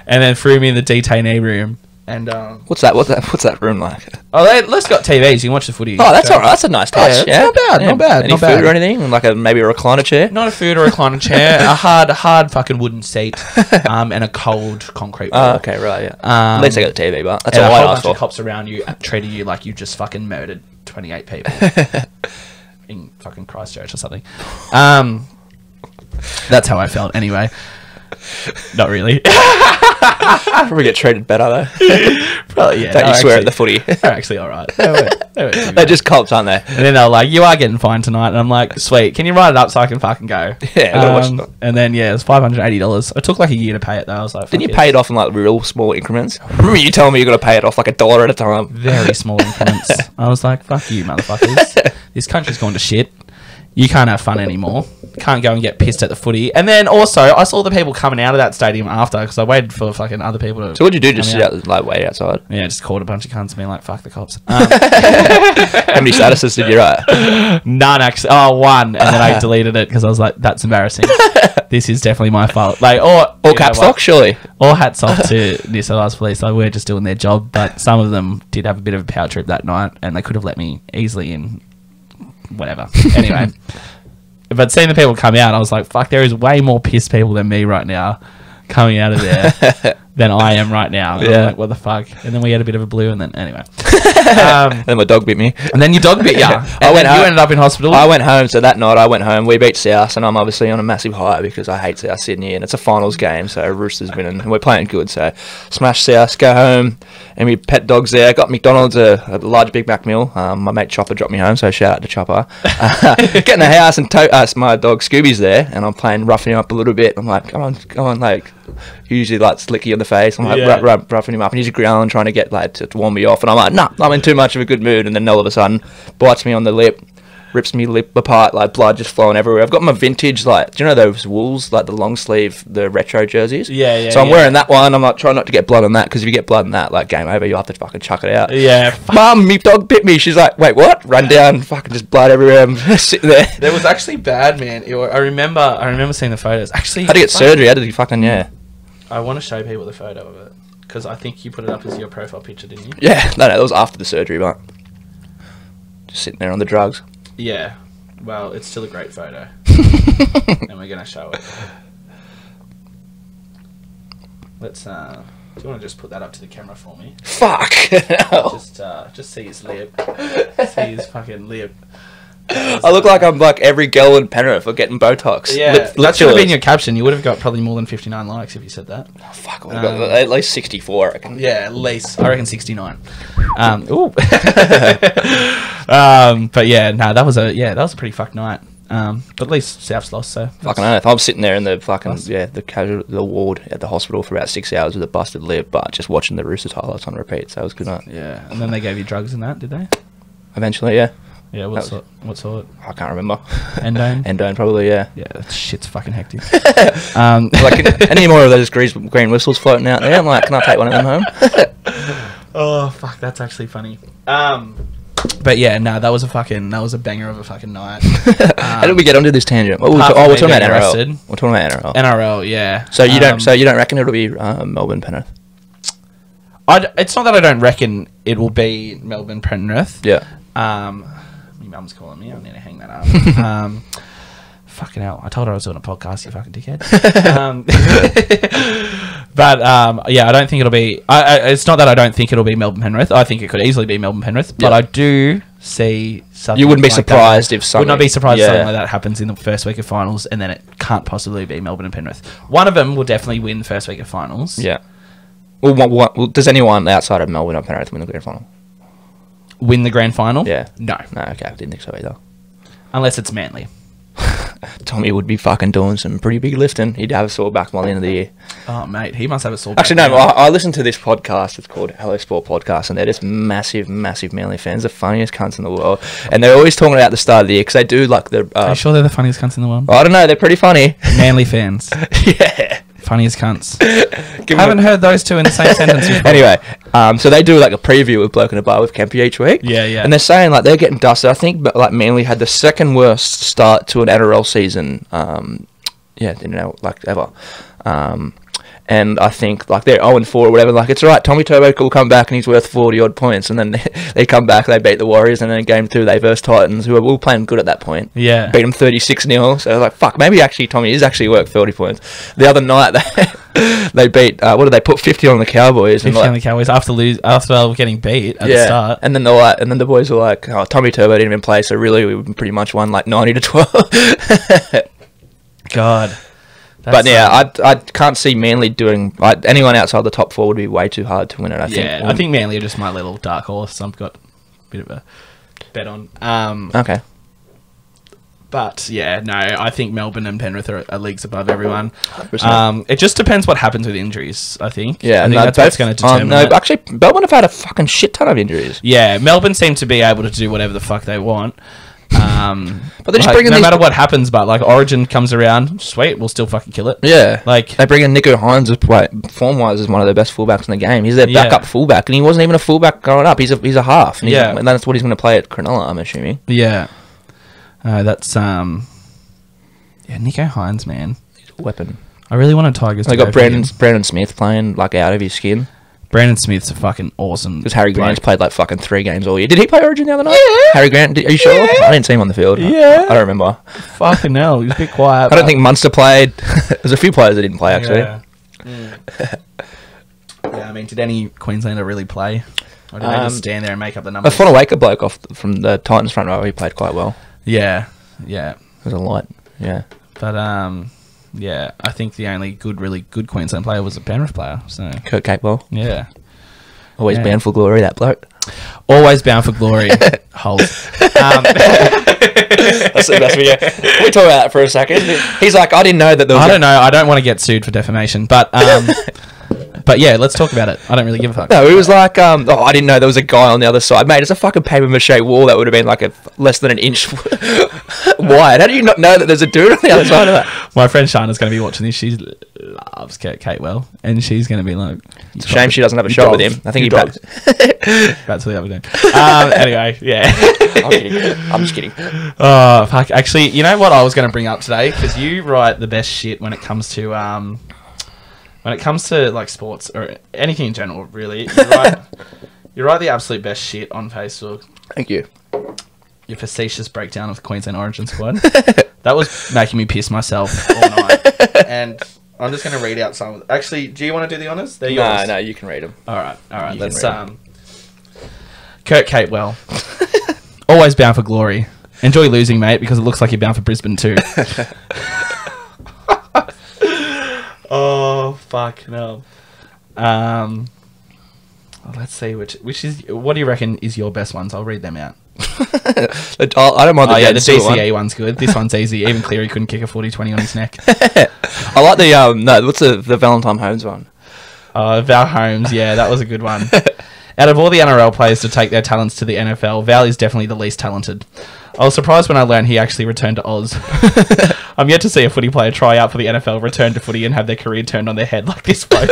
And then threw me in the detainee room. And What's that room like? let's got TVs. You can watch the footy. Oh, that's all right. That's a nice touch. Yeah, it's not bad. Not bad. Any Not food bad. or anything? Like maybe a recliner chair? Not a food or recliner chair. A hard fucking wooden seat. And a cold concrete wall. Oh, okay, right, yeah. At least I got the TV, but that's And all a I whole asked bunch of for. cops around you treating you like you just fucking murdered 28 people in fucking Christchurch or something. That's how I felt anyway. Not really. Probably get treated better though. Probably, yeah. Don't you swear at the footy? They're actually all right. They weren't too They're bad. just cops, aren't they? And then they're like, "You are getting fined tonight," and I'm like, "Sweet, can you write it up so I can fucking go?" Yeah, I gotta watch it. And then it was $580. It took like a year to pay it though. I was like, Didn't you "Fuck pay it." it off in like real small increments? Remember you telling me you're gonna pay it off like $1 at a time? Very small increments. I was like, "Fuck you, motherfuckers! This country's gone to shit. You can't have fun anymore. Can't go and get pissed at the footy." And then also, I saw the people coming out of that stadium after because I waited for fucking other people to. So what'd you do? Just come sit out, like wait outside? Yeah, just called a bunch of cunts and being like, "Fuck the cops." How many statuses did you write? None actually. Oh, one, and then I deleted it because I was like, "That's embarrassing. This is definitely my fault." Like, All caps lock, surely. All hats off to New South Wales Police. They were just doing their job, but some of them did have a bit of a power trip that night, and they could have let me easily in. Whatever. Anyway, but seeing the people come out, I was like, "Fuck!" There is way more pissed people than me right now coming out of there than I am right now. And I'm like, what the fuck? And then we had a bit of a blue, and then anyway. And then my dog bit me. And then your dog bit you. I went home. You ended up in hospital. I went home, so that night I went home. We beat South, and I'm obviously on a massive high because I hate South Sydney, and it's a finals game, so Roosters winning, and we're playing good. So smash South, go home, and we pet dogs there. Got McDonald's a large Big Mac meal. My mate Chopper dropped me home, so shout out to Chopper. Get in the house, and my dog Scooby's there, and I'm playing roughing him up a little bit. I'm like, come on, like usually like slick you on the face. I'm like roughing him up, and he's growling, trying to get like to warm me off, and I'm like, nah, I'm in too much of a good mood. And then all of a sudden, bites me on the lip, rips me lip apart, like blood just flowing everywhere. I've got my vintage, like, do you know those Wolves, like the long sleeve, the retro jerseys? Yeah. So I'm wearing that one. I'm like trying not to get blood on that, because if you get blood on that, like game over, you have to fucking chuck it out. Yeah. Mum, me dog bit me. She's like, wait, what? Run down, fucking just blood everywhere. I'm sitting there. There was actually bad, man. I remember seeing the photos. Actually, Had to get surgery. Had to do fucking I want to show people the photo of it because I think you put it up as your profile picture, didn't you? Yeah, no, that was after the surgery, but just sitting there on the drugs. Yeah. Well, it's still a great photo, and we're gonna show it. Let's. Do you want to just put that up to the camera for me? Fuck. Just see his lip. See his fucking lip. I look like I'm like every girl in Penrith for getting Botox. Yeah, Lip that should have fillers. been your caption. You would have got probably more than 59 likes if you said that. Oh, fuck, I got at least 64, I reckon. Yeah, at least. I reckon 69. Ooh. But yeah, no, that was a pretty fucked night. But at least South's lost, so. Fucking oath. I'm sitting there in the fucking, the ward at the hospital for about 6 hours with a busted lip, but just watching the Roosters highlights on repeat, so it was a good night. Yeah, and then they gave you drugs and that, did they? Eventually, yeah. Yeah, what sort? I can't remember. Endone? Endone, probably, yeah. Yeah, that shit's fucking hectic. Like, any more of those green whistles floating out there? I'm like, can I take one of them home? Oh, fuck, that's actually funny. But yeah, no, that was a banger of a fucking night. How did we get onto this tangent? We're talking about NRL. We're talking about NRL. NRL, yeah. So you don't reckon it'll be Melbourne Penrith? It's not that I don't reckon it will be Melbourne Penrith. Yeah. My mum's calling me. I need to hang that up. Fucking hell! I told her I was doing a podcast. You fucking dickhead. But yeah, I don't think it'll be. It's not that I don't think it'll be Melbourne Penrith. I think it could easily be Melbourne Penrith. But I do see something. You wouldn't be like surprised that. if something. Would not be surprised if something like that happens in the first week of finals, and then it can't possibly be Melbourne and Penrith. One of them will definitely win the first week of finals. Yeah. Well, does anyone outside of Melbourne or Penrith win the grand final? Win the grand final? Yeah. No. No, okay. I didn't think so either. Unless it's Manly. Tommy would be fucking doing some pretty big lifting. He'd have a sore back by the end of the year. Oh, mate. He must have a sore back. Actually, no. I listened to this podcast. It's called Hello Sport Podcast, and they're just massive Manly fans. The funniest cunts in the world. And they're always talking about the start of the year, because they do like the... Are you sure they're the funniest cunts in the world? I don't know. They're pretty funny. Manly fans. Yeah. Funniest cunts. Haven't heard those two in the same sentence before. Anyway, so they do like a preview with Bloke in a Bar with Kempy each week. Yeah, yeah. And they're saying like they're getting dusted. I think like Manly had the second worst start to an NRL season. Like ever. And I think like they're 0-4 or whatever. Like, it's all right. Tommy Turbo will come back and he's worth 40 odd points, and then they come back, they beat the Warriors, and then in game 2 they verse Titans, who were playing good at that point. Yeah, beat them 36-0. So I was like, fuck, maybe actually Tommy is actually worth 30 points. The other night they beat what did they put 50 on the Cowboys? 50 on the Cowboys after getting beat at the start. And then the boys were like, oh, Tommy Turbo didn't even play, so really we pretty much won like 90-12. God. But yeah, I can't see Manly doing... anyone outside the top 4 would be way too hard to win it, I think. Yeah, I think Manly are just my little dark horse. I've got a bit of a bet on. Okay. But, yeah, no, I think Melbourne and Penrith are leagues above everyone. 100%. It just depends what happens with injuries, I think. Yeah, I think that's what's going to determine it. Actually, Melbourne have had a fucking shit ton of injuries. Yeah, Melbourne seem to be able to do whatever the fuck they want. But they're just like, bringing no matter what happens, but like Origin comes around, sweet, we'll still fucking kill it. Yeah, like they bring in Nico Hines, form-wise, is one of the best fullbacks in the game. He's their backup fullback, and he wasn't even a fullback growing up. He's a half. And and that's what he's going to play at Cronulla, I'm assuming. Yeah, that's Nico Hines, man, he's a weapon. I really want a Tigers. They got Brandon Smith playing like out of his skin. Brandon Smith's a fucking awesome. Because Harry Grant's played like fucking 3 games all year. Did he play Origin the other night? Yeah. Harry Grant, are you sure? Yeah. I didn't see him on the field. Yeah. I don't remember. Fucking hell, he was a bit quiet. I don't think Munster played. There's a few players that didn't play, actually. Yeah. Yeah, I mean, did any Queenslander really play? Or did they just stand there and make up the numbers? I Fonawake bloke from the Titans front row. He played quite well. Yeah, yeah. It was a light, yeah. But, yeah, I think the only really good Queensland player was a Penrith player. So Kurt Capewell. Yeah. Always bound for glory, that bloke. Always bound for glory. Holes. That's the best video. Can we talk about that for a second? He's like, I didn't know that there was... I don't know. I don't want to get sued for defamation, but... But yeah, let's talk about it. I don't really give a fuck. No, it was like, I didn't know there was a guy on the other side. Mate, it's a fucking paper mache wall that would have been like less than an inch wide. How do you not know that there's a dude on the other side of that? My friend Shana's going to be watching this. She loves Kurt Capewell, and she's going to be like... It's a shame she doesn't have a shot with him. I think he bats. Bats the other day. Anyway, yeah. I'm just kidding. Oh, fuck. Actually, you know what I was going to bring up today? Because you write the best shit when it comes to... when it comes to like sports or anything in general, really, you write the absolute best shit on Facebook. Thank you. Your facetious breakdown of the Queensland Origin squad. That was making me piss myself all night. And I'm just going to read out some. Actually, do you want to do the honours? They're yours. No, you can read them. All right. Let's Kurt Capewell. Always bound for glory. Enjoy losing, mate, because it looks like you're bound for Brisbane too. Oh, fuck, no. Let's see, which is... What do you reckon is your best ones? I'll read them out. I don't mind the the DCA one's good. This one's easy. Even Cleary couldn't kick a 40-20 on his neck. I like the... what's the Valentine Holmes one? Val Holmes, yeah, that was a good one. Out of all the NRL players to take their talents to the NFL, Val is definitely the least talented. I was surprised when I learned he actually returned to Oz. I'm yet to see a footy player try out for the NFL, return to footy, and have their career turned on their head like this bloke.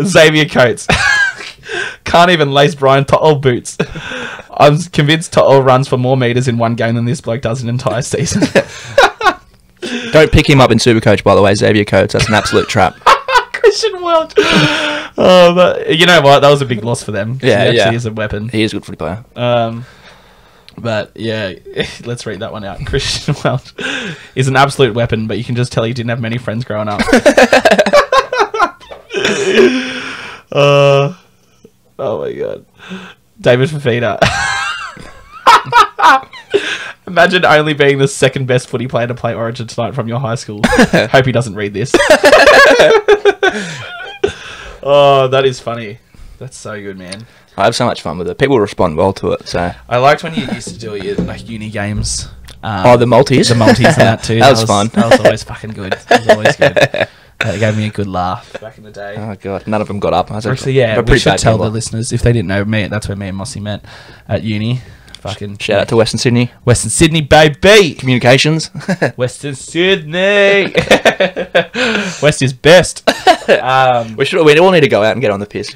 Xavier Coates. Can't even lace Brian To'o boots. I'm convinced To'o runs for more metres in one game than this bloke does an entire season. Don't pick him up in Supercoach, by the way, Xavier Coates. That's an absolute trap. Christian Welch. Oh, but you know what? That was a big loss for them. Yeah, he actually is a weapon. He is a good footy player. But yeah, let's read that one out. Christian Welch is an absolute weapon, but you can just tell he didn't have many friends growing up. Oh my god, David Fafita. Imagine only being the second best footy player to play Origin tonight from your high school. Hope he doesn't read this. Oh, that is funny. That's so good, man. I have so much fun with it. People respond well to it. So I liked when you used to do your like uni games. The multis, and that too. That was fun. That was always fucking good. That was always good. It gave me a good laugh back in the day. Oh god, none of them got up. Actually, yeah, we should tell the listeners if they didn't know me. That's where me and Mossy met at uni. Fucking shout out to Western Sydney. Western Sydney, baby. Communications. Western Sydney. West is best. We all need to go out and get on the piss.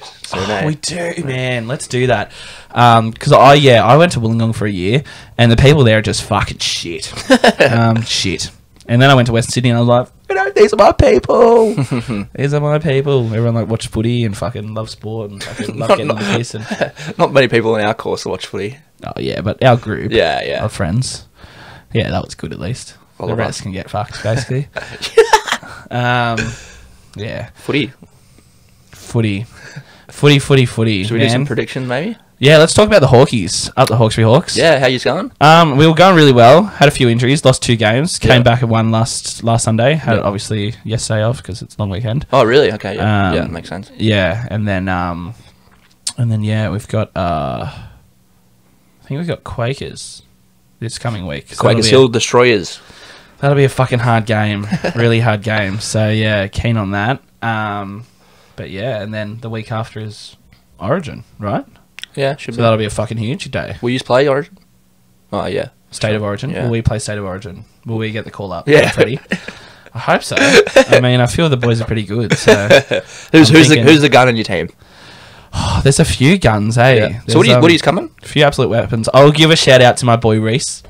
We do, man. Let's do that. Because I went to Wollongong for a year, and the people there are just fucking shit. Shit. And then I went to Western Sydney, and I was like, These are my people. These are my people. Everyone like watch footy and fucking love sport and fucking love getting the piss. And not many people in our course watch footy. oh yeah, but our group, Yeah. our friends, yeah, that was good at least. All The of rest us. can get fucked basically. Yeah, Footy. footy. Should we do some man. predictions, maybe? Yeah, let's talk about the Hawkies. Up the Hawkesbury Hawks. Yeah, how you going? We were going really well. Had a few injuries. Lost 2 games. Came Yeah. back and won last Sunday. Had Yeah. obviously yesterday off because it's long weekend. Oh, really? Okay, yeah. Um, That makes sense. Yeah, and then yeah, we've got I think we've got Quakers this coming week. So Quakers Hill Destroyers. that'll be a fucking hard game. Really hard game. So yeah, keen on that. But yeah, and then the week after is Origin, right? Yeah, should So be. that'll be a fucking huge day. Will you play Origin? Oh, yeah. State of Origin. Yeah. Will we play State of Origin? Will we get the call up? Yeah. Freddie? I hope so. I mean, I feel the boys are pretty good. So Who's thinking- the gun in your team? there's a few guns, hey. Yeah. So what are you coming? A few absolute weapons. I'll give a shout out to my boy Reese.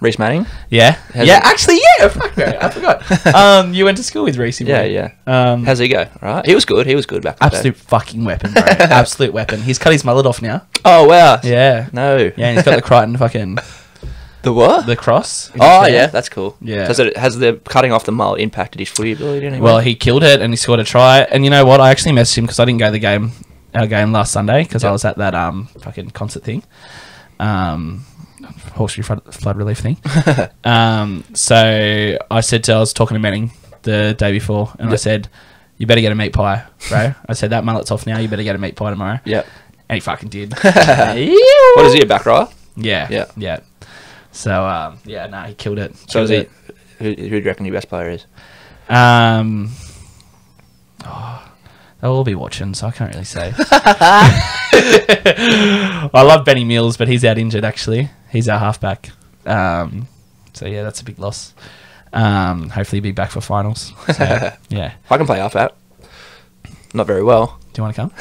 Reese Manning? Yeah. How's yeah, it- actually, yeah. Fuck no, I forgot. You went to school with Reese. Yeah, boy. yeah. How's he go? Right. He was good back in the Absolute fucking weapon, bro. Absolute weapon. He's cut his mullet off now. day. Oh, wow. Yeah. No. Yeah, and he's got the Crichton fucking The what? the cross. in his Oh, hair. yeah. That's cool. Yeah. Has the cutting off the mullet impacted his footy ability anyway? Well, he killed it and he scored a try. And you know what? I actually messaged him because I didn't go to our game last Sunday because I Yep. was at that fucking concert thing, Hawkesbury flood relief thing. So I was talking to Manning the day before, and I Yep. said, "You better get a meat pie, bro." I said that mullet's off now. You better get a meat pie tomorrow. yeah. And he fucking did. What is he, a back rower? Yeah. So yeah, no, he killed it. So is Killed he? Who do you reckon your best player is? They'll all be watching, so I can't really say. I love Benny Mills, but he's out injured, actually. He's our halfback. So, yeah, that's a big loss. Hopefully he'll be back for finals. So, yeah. I can play half out. Not very well. Do you want to come?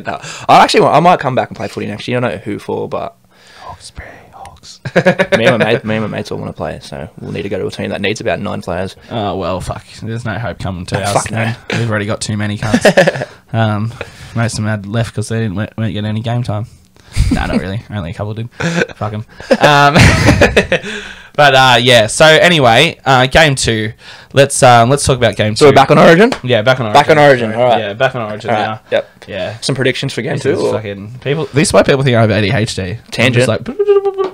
No. I might come back and play footy next year. I don't know who for, but Hawkesbury Hawks. me and my mates all want to play, so we'll need to go to a team that needs about 9 players. Oh, well, fuck. There's no hope coming to us. Fuck no. Man. We've already got too many cunts. Most of them had left because they weren't getting any game time. No, not really. Only a couple did. Fuck them. But yeah. So anyway, game 2. Let's talk about game 2. So we're back on Origin? Yeah, back on Origin. Back on Origin, Sorry. alright. Yeah, back on Origin now. Alright, yep. Yeah. Some predictions for game This 2? is Or? fucking people. This is why people think I have ADHD. I'm Tangent. just like,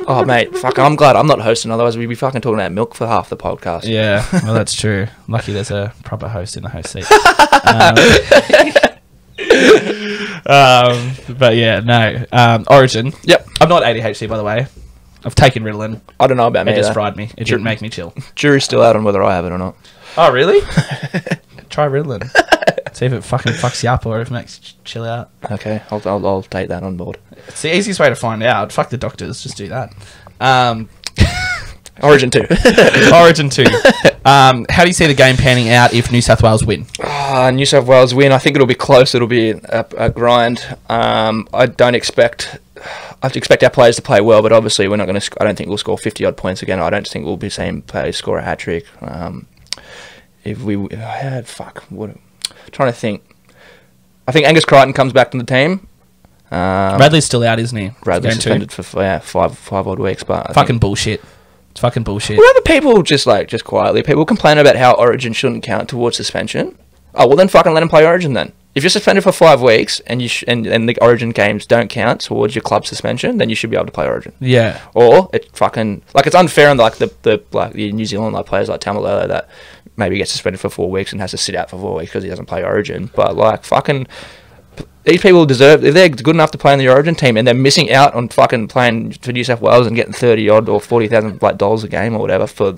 Oh, mate, fuck, I'm glad I'm not hosting, otherwise we'd be fucking talking about milk for half the podcast. yeah. Well, that's true. Lucky there's a proper host in the host seat. But yeah, no. Origin. Yep. I'm not ADHD, by the way. I've taken Ritalin. I don't know about me. It just though. fried me. It didn't make me chill. Jury's still out on whether I have it or not. Oh, really? Try Ritalin. See if it fucking fucks you up or if it makes you chill out. Okay, I'll take that on board. It's the easiest way to find out. Fuck the doctors. Just do that. Origin 2. Origin 2. How do you see the game panning out if New South Wales win? New South Wales win. I think it'll be close. It'll be a grind. I don't expect... I have to expect our players to play well, but obviously we're not going to... I don't think we'll score 50-odd points again. I don't think we'll be seeing players score a hat-trick. If we... trying to think. I think Angus Crichton comes back to the team. Bradley's still out, isn't he? Bradley's Game 2. suspended for five odd weeks, but I Fucking think, bullshit. It's fucking bullshit. whenever people just quietly, people complain about how Origin shouldn't count towards suspension. Oh well, then fucking let him play Origin then. If you're suspended for 5 weeks and and the Origin games don't count towards your club suspension, then you should be able to play Origin. Yeah. Or it fucking it's unfair on the New Zealand players like Tamalolo that maybe gets suspended for 4 weeks and has to sit out for 4 weeks because he doesn't play Origin. But fucking. These people deserve, if they're good enough to play in the Origin team and they're missing out on fucking playing for New South Wales and getting 30 odd or $40,000 a game or whatever for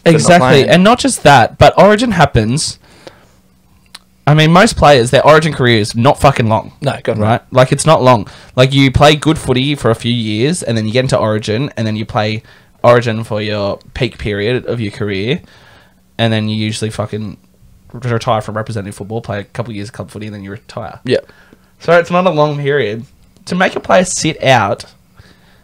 Exactly. And not just that, but Origin happens. I mean, most players, their Origin career is not fucking long. No, God, right? Like, it's not long. Like, you play good footy for a few years and then you get into Origin and then you play Origin for your peak period of your career and then you usually fucking retire from representative football, play a couple of years of club footy and then you retire. Yeah. So it's not a long period. To make a player sit out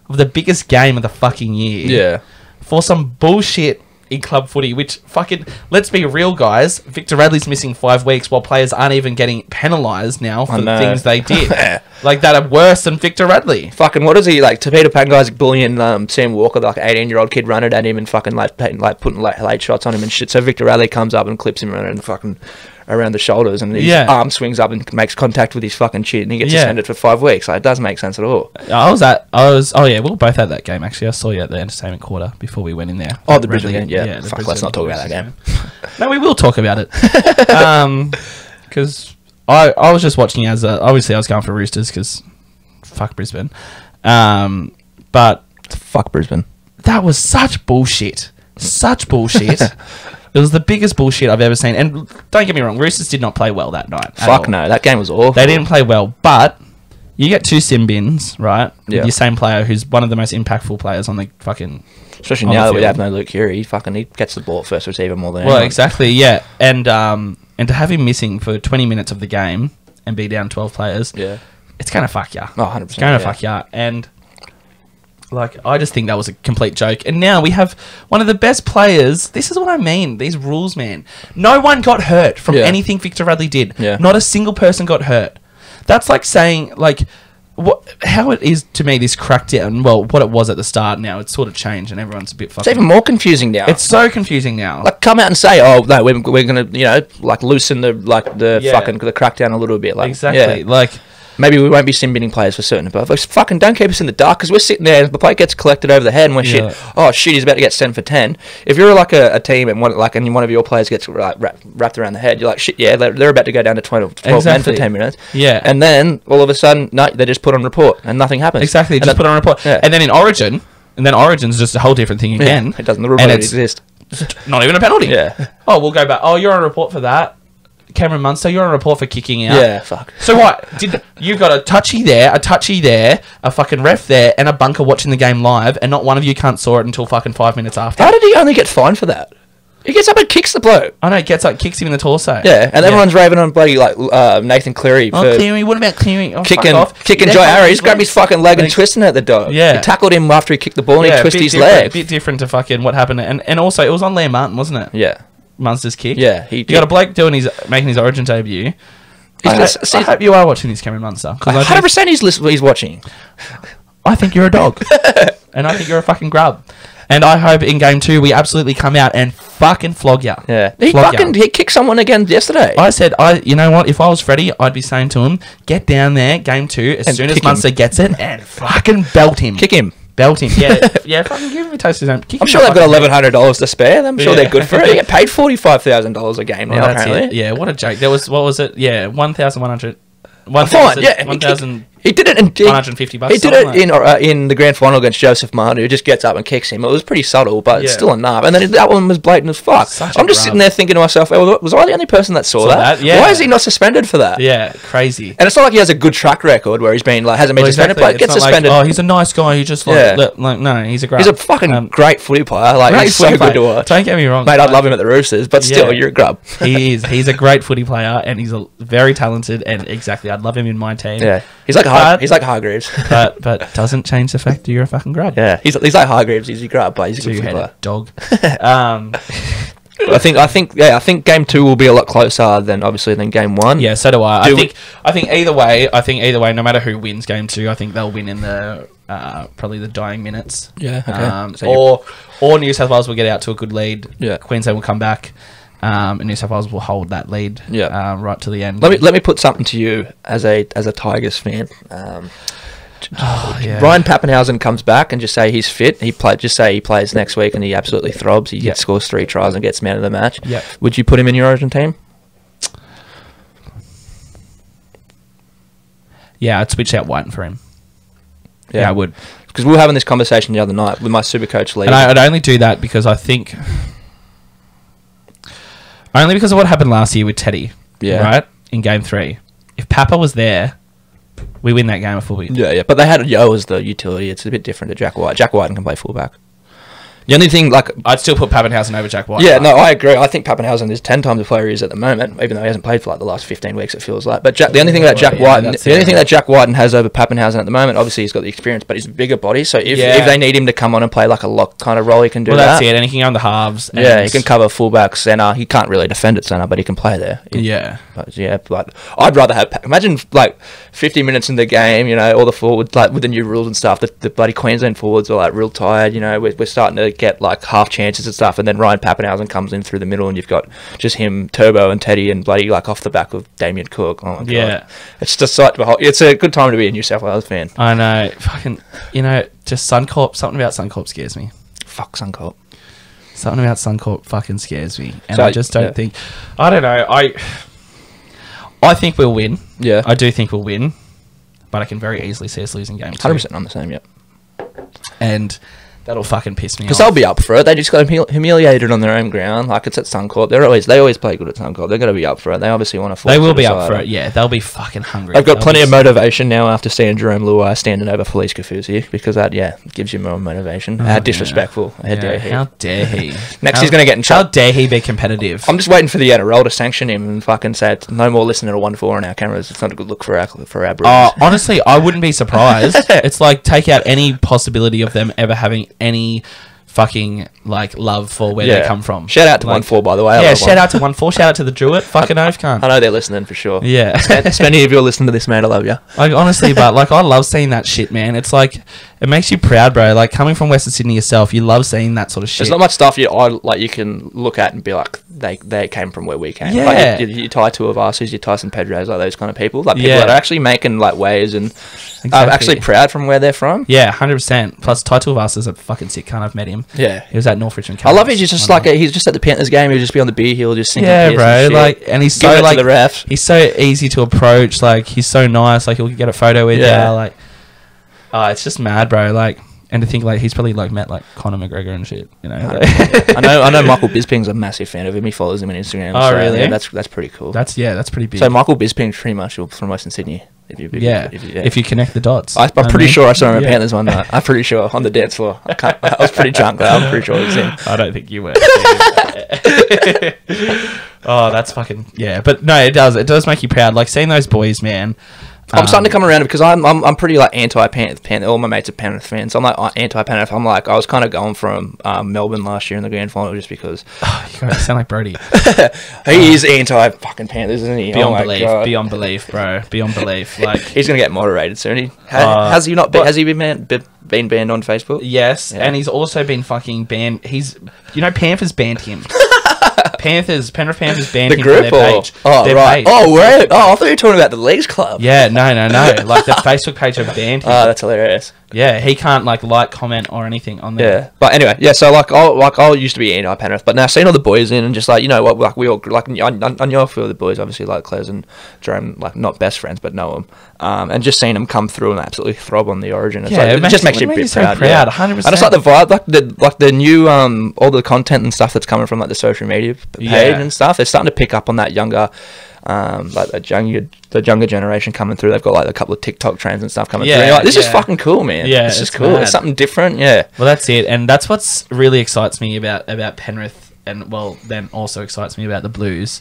of the biggest game of the fucking year Yeah. for some bullshit in club footy, which fucking, let's be real, guys. Victor Radley's missing 5 weeks while players aren't even getting penalised now for the things they did. Like, that are worse than Victor Radley. Fucking, what is he, like, Tapita Pangai's bullying Sam Walker, like, 18-year-old kid running at him and fucking, like putting late shots on him and shit. So Victor Radley comes up and clips him and fucking around the shoulders, and his arm swings up and makes contact with his fucking chin, and he gets suspended for 5 weeks. Like, it doesn't make sense at all. Oh yeah, we were both at that game, actually. I saw you at the entertainment quarter before we went in there. Oh, the Brisbane game, yeah. Fuck, let's not talk about that game. No, we will talk about it. Because I was just watching as obviously I was going for Roosters because fuck Brisbane. But fuck Brisbane. That was such bullshit. Such bullshit. It was the biggest bullshit I've ever seen. And don't get me wrong, Roosters did not play well that night. Fuck no, that game was awful. They didn't play well, but you get 2 sin bins, right? With your same player who's one of the most impactful players on the fucking... Especially now that we have no Luke Keary, he gets the ball at first receiver more than anyone. Well, exactly, yeah. And to have him missing for 20 minutes of the game and be down 12 players, it's going to fuck ya. Oh, 100%. It's going to fuck ya. And... like, I just think that was a complete joke. And now we have one of the best players. This is what I mean. These rules, man. No one got hurt from anything Victor Radley did. Yeah. Not a single person got hurt. That's like saying, like, how it is to me, this crackdown. Well, what it was at the start now, it's sort of changed and everyone's a bit fucking... It's even more confusing now. It's so confusing now. Like, come out and say, oh, no, we're going to, you know, like, loosen the fucking the crackdown a little bit. Like, exactly. Like... maybe we won't be sin binning players for certain, but fucking don't keep us in the dark, because we're sitting there, the plate gets collected over the head, and we're shit. Oh shit, he's about to get sent for 10. If you're like a team and one of your players gets wrapped around the head, you're like, shit, yeah, they're about to go down to 12 men for 10 minutes. Yeah, and then all of a sudden, no, they just put on report and nothing happens. Exactly, just put on report, and then in Origin, Origin's just a whole different thing again. It doesn't. The report exist. Not even a penalty. Yeah. Oh, we'll go back. Oh, you're on a report for that. Cameron Munster, you're on a report for kicking out. Yeah, fuck. So what? You've got a touchy there, a fucking ref there, and a bunker watching the game live, and not one of you can't saw it until fucking 5 minutes after. How did he only get fined for that? He gets up and kicks the bloke. I know, he gets up, kicks him in the torso. Yeah, and everyone's raving on bloody like Nathan Cleary. Oh, Cleary, what about Cleary? Oh, kicking Joy Harry. He's grabbed his fucking leg and twisting it at the dog. Yeah. He tackled him after he kicked the ball and he twisted his leg. A bit different to fucking what happened. And also, it was on Liam Martin, wasn't it? Yeah. Munster's kick. Yeah. You got a bloke making his Origin debut. I hope you are watching this, Cameron Munster. 100% he's watching. I think you're a dog. And I think you're a fucking grub. And I hope in game 2 we absolutely come out and fucking flog ya. Yeah. He kicked someone again yesterday. I said, you know what, if I was Freddie, I'd be saying to him, get down there, game 2, as soon as Munster gets it, and fucking belt him. Kick him. Belt him. Yeah, fucking give him a taste of his own. I'm sure they've got $1,100 to spare. I'm sure they're good for it. They get paid $45,000 a game now, apparently. Yeah, what a joke. There was, what was it? Yeah, 1,100. Fine, yeah. 1,000. He did it in $150. He did it in the grand final against Joseph Martin, who just gets up and kicks him. It was pretty subtle, but it's still enough. And then that one was blatant as fuck. I'm just sitting there thinking to myself, was I the only person that saw that? Yeah. Why is he not suspended for that? Yeah, crazy. And it's not like he has a good track record where he's been like hasn't been suspended, but gets suspended. Like, oh, he's a nice guy. He just no, he's a great. He's a fucking great footy player. Like he's so good to watch. Don't get me wrong, mate. I'd love him at the Roosters, but still, you're a grub. He is. He's a great footy player, and he's very talented. And exactly, I'd love him in my team. Yeah, he's like Hargreaves. but doesn't change the fact that you're a fucking grub. Yeah, he's like Hargreaves. He's a grub, but he's a good player. Dog. I think game 2 will be a lot closer than game 1. Yeah, so do I. I think either way, no matter who wins game 2, I think they'll win in the probably the dying minutes. Yeah. Okay. Or New South Wales will get out to a good lead. Yeah. Queensland will come back. And New South Wales will hold that lead. Yeah. Right to the end. Let me put something to you as a Tigers fan. Ryan Pappenhausen comes back and just say he's fit. Just say he plays next week and he absolutely throbs. He scores 3 tries and gets man of the match. Yeah. Would you put him in your Origin team? Yeah, I'd switch out Whiten for him. Yeah, I would. Because we were having this conversation the other night with my Supercoach league. And I'd only do that because I think... only because of what happened last year with Teddy. Yeah. Right? In game 3. If Papa was there... we win that game of footy. Yeah. But they had Yo as the utility. It's a bit different to Jack White. Jack White can play fullback. The only thing, like, I'd still put Pappenhausen over Jack White. yeah, no, I agree. I think Pappenhausen is 10 times the player he is at the moment, even though he hasn't played for like the last 15 weeks. It feels like. But the only thing that Jack Whiten has over Pappenhausen at the moment, obviously he's got the experience, but he's a bigger body. So if they need him to come on and play like a lock kind of role, he can do that. Well, that's it. And he can go on the halves. Yeah, he can cover fullback, centre. He can't really defend at centre, but he can play there. But I'd rather have. Imagine like 50 minutes in the game, you know, all the forwards like with the new rules and stuff. The bloody Queensland forwards are like real tired. You know, we're starting to get like half chances and stuff, and then Ryan Pappenhausen comes in through the middle, and you've got just him, Turbo, and Teddy, and bloody like off the back of Damien Cook. Oh my god! Yeah, it's just sight to behold. It's a good time to be a New South Wales fan. I know, fucking, you know, just Suncorp. Something about Suncorp scares me. Fuck Suncorp. Something about Suncorp fucking scares me, and so, I just don't think. I don't know. I think we'll win. Yeah, I do think we'll win, but I can very easily see us losing games. 100% on the same. Yep. And that'll fucking piss me off. Because they'll be up for it. They just got humiliated on their own ground. Like, it's at Suncorp. They always play good at Suncorp. They're going to be up for it. They obviously want to force. They will be up for it, yeah. They'll be fucking hungry. They've got plenty of motivation now after seeing Jerome Luai standing over Felice Kafusi, because that, gives you more motivation. How disrespectful. How dare he. How dare he. Next he's going to get in trouble. How dare he be competitive. I'm just waiting for the NRL to sanction him and fucking say it's no more listening to 1-4 on our cameras. It's not a good look for our Bruins. Honestly, I wouldn't be surprised. It's like, take out any possibility of them ever having any fucking like love for where they come from. Shout out to 1-4, by the way. Yeah, shout out to 1-4. Shout out to the Druid. Fucking oath, cunt. I know they're listening for sure. Yeah. If any of you are listening to this, man, I love you. Like, honestly, but like, I love seeing that shit, man. It's like, it makes you proud, bro. Like, coming from Western Sydney yourself, you love seeing that sort of shit. There's not much stuff you can look at and be like, they came from where we came. Yeah. Like, you tie two of us, your Tyson Pedros, like those kind of people. Like, people that are actually making like waves and are actually proud from where they're from. Yeah, 100%. Plus, Ty Tuivasa is a fucking sick cunt. I've met him. Yeah. He was at North Richmond. I love it. He's just like he's just at the Panthers game. He'll just be on the beer hill, just singing. Yeah, bro. And like, and he's so like the refs. He's so easy to approach. Like, he's so nice. Like, he'll get a photo with you. Like, it's just mad, bro. Like, and to think like he's probably like met like Conor McGregor and shit. You know. I know. Michael Bisping's a massive fan of him. He follows him on Instagram. Oh, really? Yeah, that's pretty cool. That's pretty big. So Michael Bisping's pretty much from Western Sydney. If you connect the dots. I'm pretty sure I saw him at Panthers one night. I'm pretty sure on the dance floor. I was pretty drunk though. I'm pretty sure it was him. I don't think you were. Oh, that's fucking But no, it does make you proud. Like, seeing those boys, man. I'm starting to come around because I'm pretty like anti-Penrith. All my mates are Penrith fans. I'm like anti-Penrith. I'm like, I was kind of going from Melbourne last year in the grand final just because. You sound like Brody. He is anti-fucking Panthers, isn't he? Beyond belief, bro. Beyond belief. Like, he's gonna get moderated soon. Has he not? Has he been banned on Facebook? Yes, and he's also been fucking banned. Panthers banned him. Penrith Panthers banned him from their page. Right. Oh, right. Oh, I thought you were talking about the Leagues Club. Yeah, no. Like, the Facebook page have banned him. Oh, that's hilarious. Yeah, he can't like comment or anything on there. Yeah, but anyway, so I used to be anti-Penrith, but now seeing all the boys in and just like, you know what, like we all like I know a few of the boys, obviously like Claire's and Jerome, like not best friends but know them, and just seeing them come through and absolutely throb on the Origin, it just makes you a bit proud. 100%. And it's like the vibe, like the new all the content and stuff that's coming from like the social media page and stuff. They're starting to pick up on that younger. Like the younger generation coming through. They've got like a couple of TikTok trends and stuff coming through. You're like, this is fucking cool, man. Yeah, this is cool. Mad. It's something different. Yeah. Well, that's it, and that's what's really excites me about Penrith, and then also excites me about the Blues,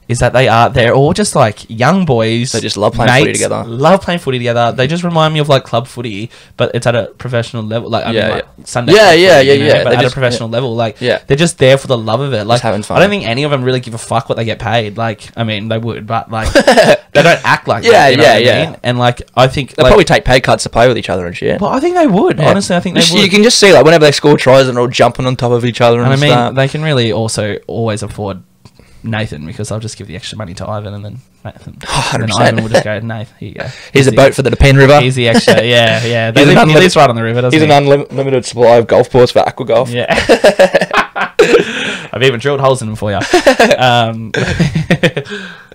is that they're all just like young boys. They just love playing footy together. Love playing footy together. They just remind me of like club footy, but it's at a professional level. Like, I mean, like Sunday. Yeah. But at a professional level, like they're just there for the love of it. Like, just having fun. I don't think any of them really give a fuck what they get paid. Like, I mean, they would, but like they don't act like that. You know what I mean? And like, I think they'll probably take pay cuts to play with each other and shit. Well, I think they would. Honestly, I think they would. You can just see like whenever they score tries and they're all jumping on top of each other. And I mean, they can really also always afford Nathan, because I'll just give the extra money to Ivan, and then Nathan. And then Ivan will just go, Nathan, here you go. Here's a boat for the Nepean River. Here's the extra, yeah. He lives right on the river, doesn't he? He's an unlimited supply of golf balls for aqua golf. Yeah. I've even drilled holes in them for you.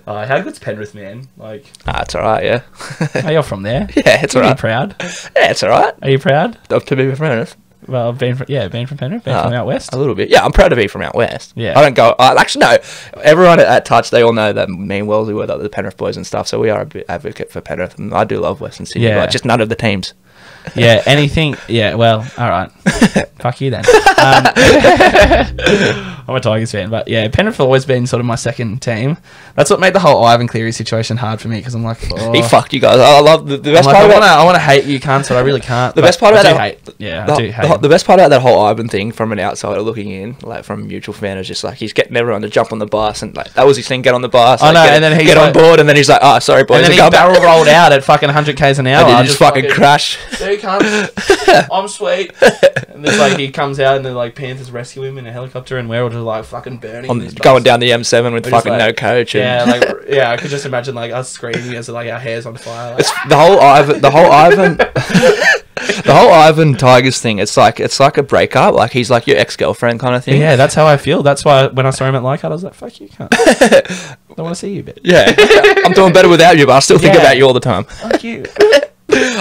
How good's Penrith, man? Like, it's alright, yeah. You're from there. Yeah, it's alright. Are you proud? Yeah, it's alright. Are you proud? To be from Penrith. Well, being from Penrith, from out west. A little bit. Yeah, I'm proud to be from out west. Yeah. I don't go... actually, no. Everyone at Touch, they all know that me and Wellesley were the Penrith boys and stuff, so we are a bit advocate for Penrith, and I do love Western Sydney, but just none of the teams. Yeah, anything. Yeah, well, all right. Fuck you then. I'm a Tigers fan, but yeah, Penrith have always been sort of my second team. That's what made the whole Ivan Cleary situation hard for me because I'm like, oh. He fucked you guys. I love the best part about I want to hate you, cunts, but I really can't. The best part about that, I do hate. The best part about that whole Ivan thing, from an outsider looking in, like from a mutual fan, is just like he's getting everyone to jump on the bus, and like that was his thing, get on the bus. I know, like, and then he's get on board, and then he's like, oh, sorry, boys. And then he barrel rolled out at fucking 100 k's an hour. And then he just fucking crash. There he comes. I'm sweet. And there's like he comes out and then like Panthers rescue him in a helicopter, and we're all just like fucking burning. Going down the M7 with fucking like, no coach. And I could just imagine like us screaming as like our hair's on fire. Like. It's the whole Ivan Tigers thing. It's like a breakup. Like he's like your ex-girlfriend kind of thing. Yeah, that's how I feel. That's why when I saw him at Leichhardt, I was like, "Fuck you, cunt. I don't want to see you, bitch." Yeah, I'm doing better without you, but I still think about you all the time. Fuck you.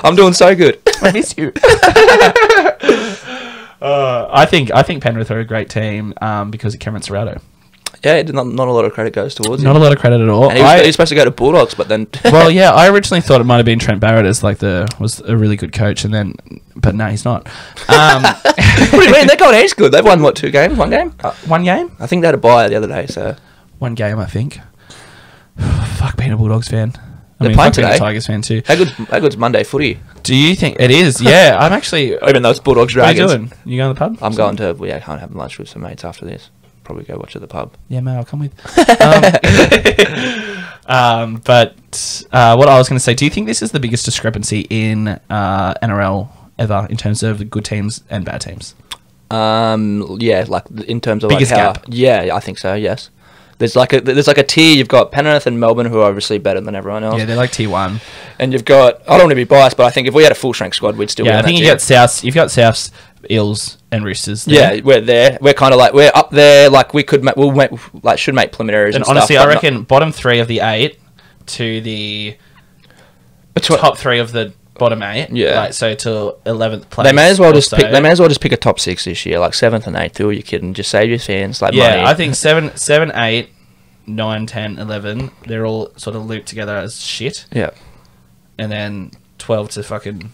I'm doing so good. I miss you. I think Penrith are a great team because of Cameron Serrato. Yeah, not a lot of credit goes towards him. Not a lot of credit at all. And he was supposed to go to Bulldogs, but then... Well, yeah, I originally thought it might have been Trent Barrett as like was a really good coach, but no, he's not. What do you mean? They're going he's good. They've won, what, 2 games? 1 game? 1 game? I think they had a bye the other day, so... 1 game, I think. Fuck being a Bulldogs fan. They're playing being today. a Tigers fan too. How good's Monday footy? Do you think it is? Yeah, I'm actually... Even though it's Bulldogs Dragons. What are you doing? You going to the pub? I'm going to... I can't have lunch with some mates after this. Probably go watch at the pub. Yeah, mate, I'll come with. But what I was going to say, do you think this is the biggest discrepancy in NRL ever in terms of good teams and bad teams? Yeah, like in terms of biggest like how, gap. Yeah, I think so. Yes. There's like a tier. You've got Penrith and Melbourne, who are obviously better than everyone else. Yeah, they're like Tier 1. And you've got... I don't want to be biased, but I think if we had a full strength squad, we'd still be on that tier. You've got Souths, Eels, and Roosters. There. Yeah, we're there. We're kind of like we're up there. Like we could, should make preliminaries. And honestly, stuff, I reckon bottom 3 of the 8 to the top 3 of the bottom 8. Yeah, like, so to 11th place. They may as well just pick. They may as well just pick a top 6 this year, like 7th and 8th. Who are you kidding? Just save your fans like money. I think 7, 8, 9, 10, 11. They're all sort of looped together as shit. Yeah, and then 12 to fucking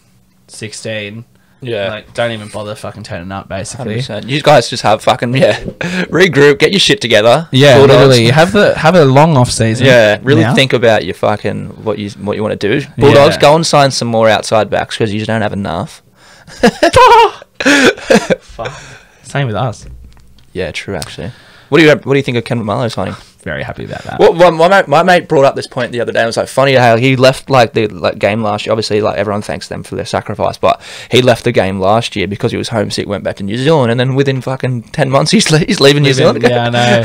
16. Yeah, like don't even bother fucking turning up. Basically, 100%. You guys just have fucking regroup, get your shit together. Yeah, literally have a long off season. Yeah, really think about your fucking what you want to do. Bulldogs, go and sign some more outside backs because you just don't have enough. Fuck. Same with us. Yeah, true. Actually, what do you think of Ken Marlowe signing? Very happy about that. Well, my mate brought up this point the other day. It was like funny how he left like the game last year. Obviously, like everyone thanks them for their sacrifice, but he left the game last year because he was homesick, went back to New Zealand, and then within fucking 10 months he's leaving New Zealand. Yeah, I know.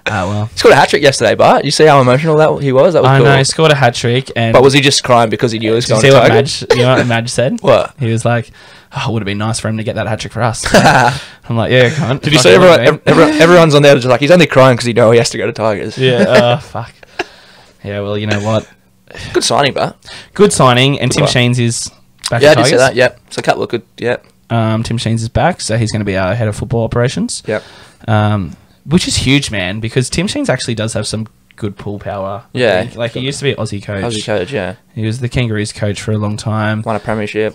Well, he scored a hat trick yesterday, Bart. You see how emotional he was? That was cool. I know, he scored a hat trick, but was he just crying because he knew he was going to Tigers? You know what Madge said? What? He was like, "Oh, it would have been nice for him to get that hat trick for us." I'm like, "Yeah, can't." Did you see everyone's on there just like he's only crying because he has to go to Tigers? Yeah. Fuck. Yeah. Well, you know what? Good signing, Bart. Good signing, and Tim Sheens is back. Yeah, at I did Tigers. see that. Yep. So a couple of good. Yep. Tim Sheens is back, so he's going to be our head of football operations. Yep. Which is huge, man, because Tim Sheens actually does have some good pull power. Yeah. He used to be an Aussie coach. Aussie coach, yeah. He was the Kangaroos coach for a long time. Won a premiership.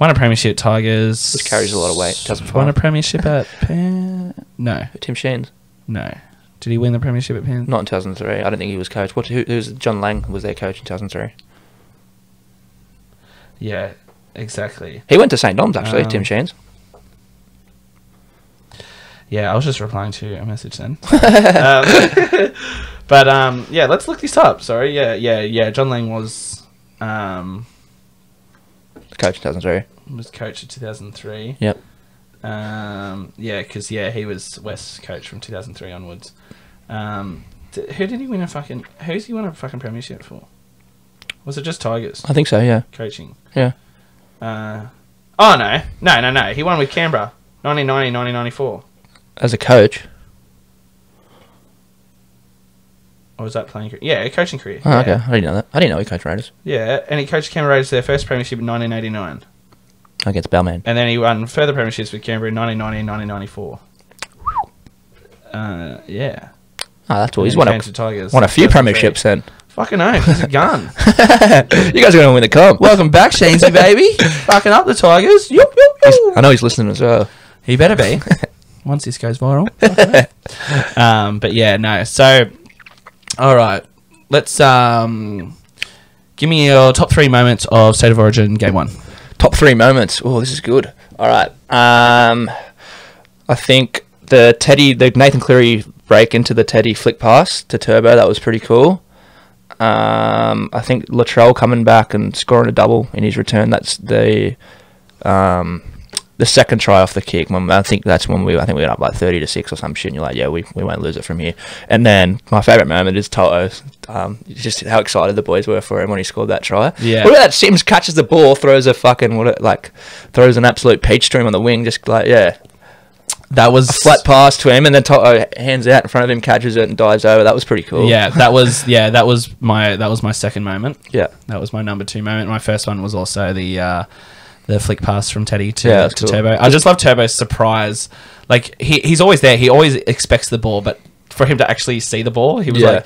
Tigers. Just carries a lot of weight. Won a premiership at Penn. No. Tim Sheens. No. Did he win the premiership at Penn? Not in 2003. I don't think he was coach. Who's John Lang was their coach in 2003. Yeah, exactly. He went to St. Dom's actually, Tim Sheens. Yeah, I was just replying to a message then. But yeah, let's look this up. Sorry, yeah. John Lang was coach in 2003. Was coach in 2003. Yep. Yeah, because he was West coach from 2003 onwards. Who did he win a fucking? Who's he won a fucking premiership for? Was it just Tigers? I think so. Yeah. Coaching. Yeah. No. He won with Canberra, 1990, 1994. As a coach. Or was that playing career? Yeah, coaching career. Oh, okay. I didn't know that. I didn't know he coached Raiders. Yeah, and he coached Canberra Raiders their first premiership in 1989. Against Balmain. And then he won further premierships with Canberra in 1990 and 1994. Yeah. Oh, that's all. He's won a few premierships then. Fucking no, he's a gun. You guys are going to win the comp. Welcome back, Shainesy, baby. Fucking up the Tigers. Yup, yup, yup. I know he's listening as well. He better be. Once this goes viral. But yeah, no. So, all right. Let's give me your top 3 moments of State of Origin Game 1. Top 3 moments. Oh, this is good. All right. I think the Nathan Cleary break into the Teddy flick pass to Turbo, that was pretty cool. I think Latrell coming back and scoring a double in his return. That's the second try off the kick. I think that's when we went up like 30-6 or some shit. And you're like, yeah, we won't lose it from here. And then my favourite moment is Toto. Just how excited the boys were for him when he scored that try. Yeah. What about that? Sims catches the ball, throws a fucking throws an absolute peach to him on the wing. Just like that was a flat pass to him, and then Toto hands out in front of him, catches it, and dives over. That was pretty cool. Yeah, that was my second moment. Yeah, that was my number 2 moment. My first one was also the flick pass from Teddy to cool. Turbo. I just love Turbo's surprise. Like he's always there. He always expects the ball, but for him to actually see the ball, he was like,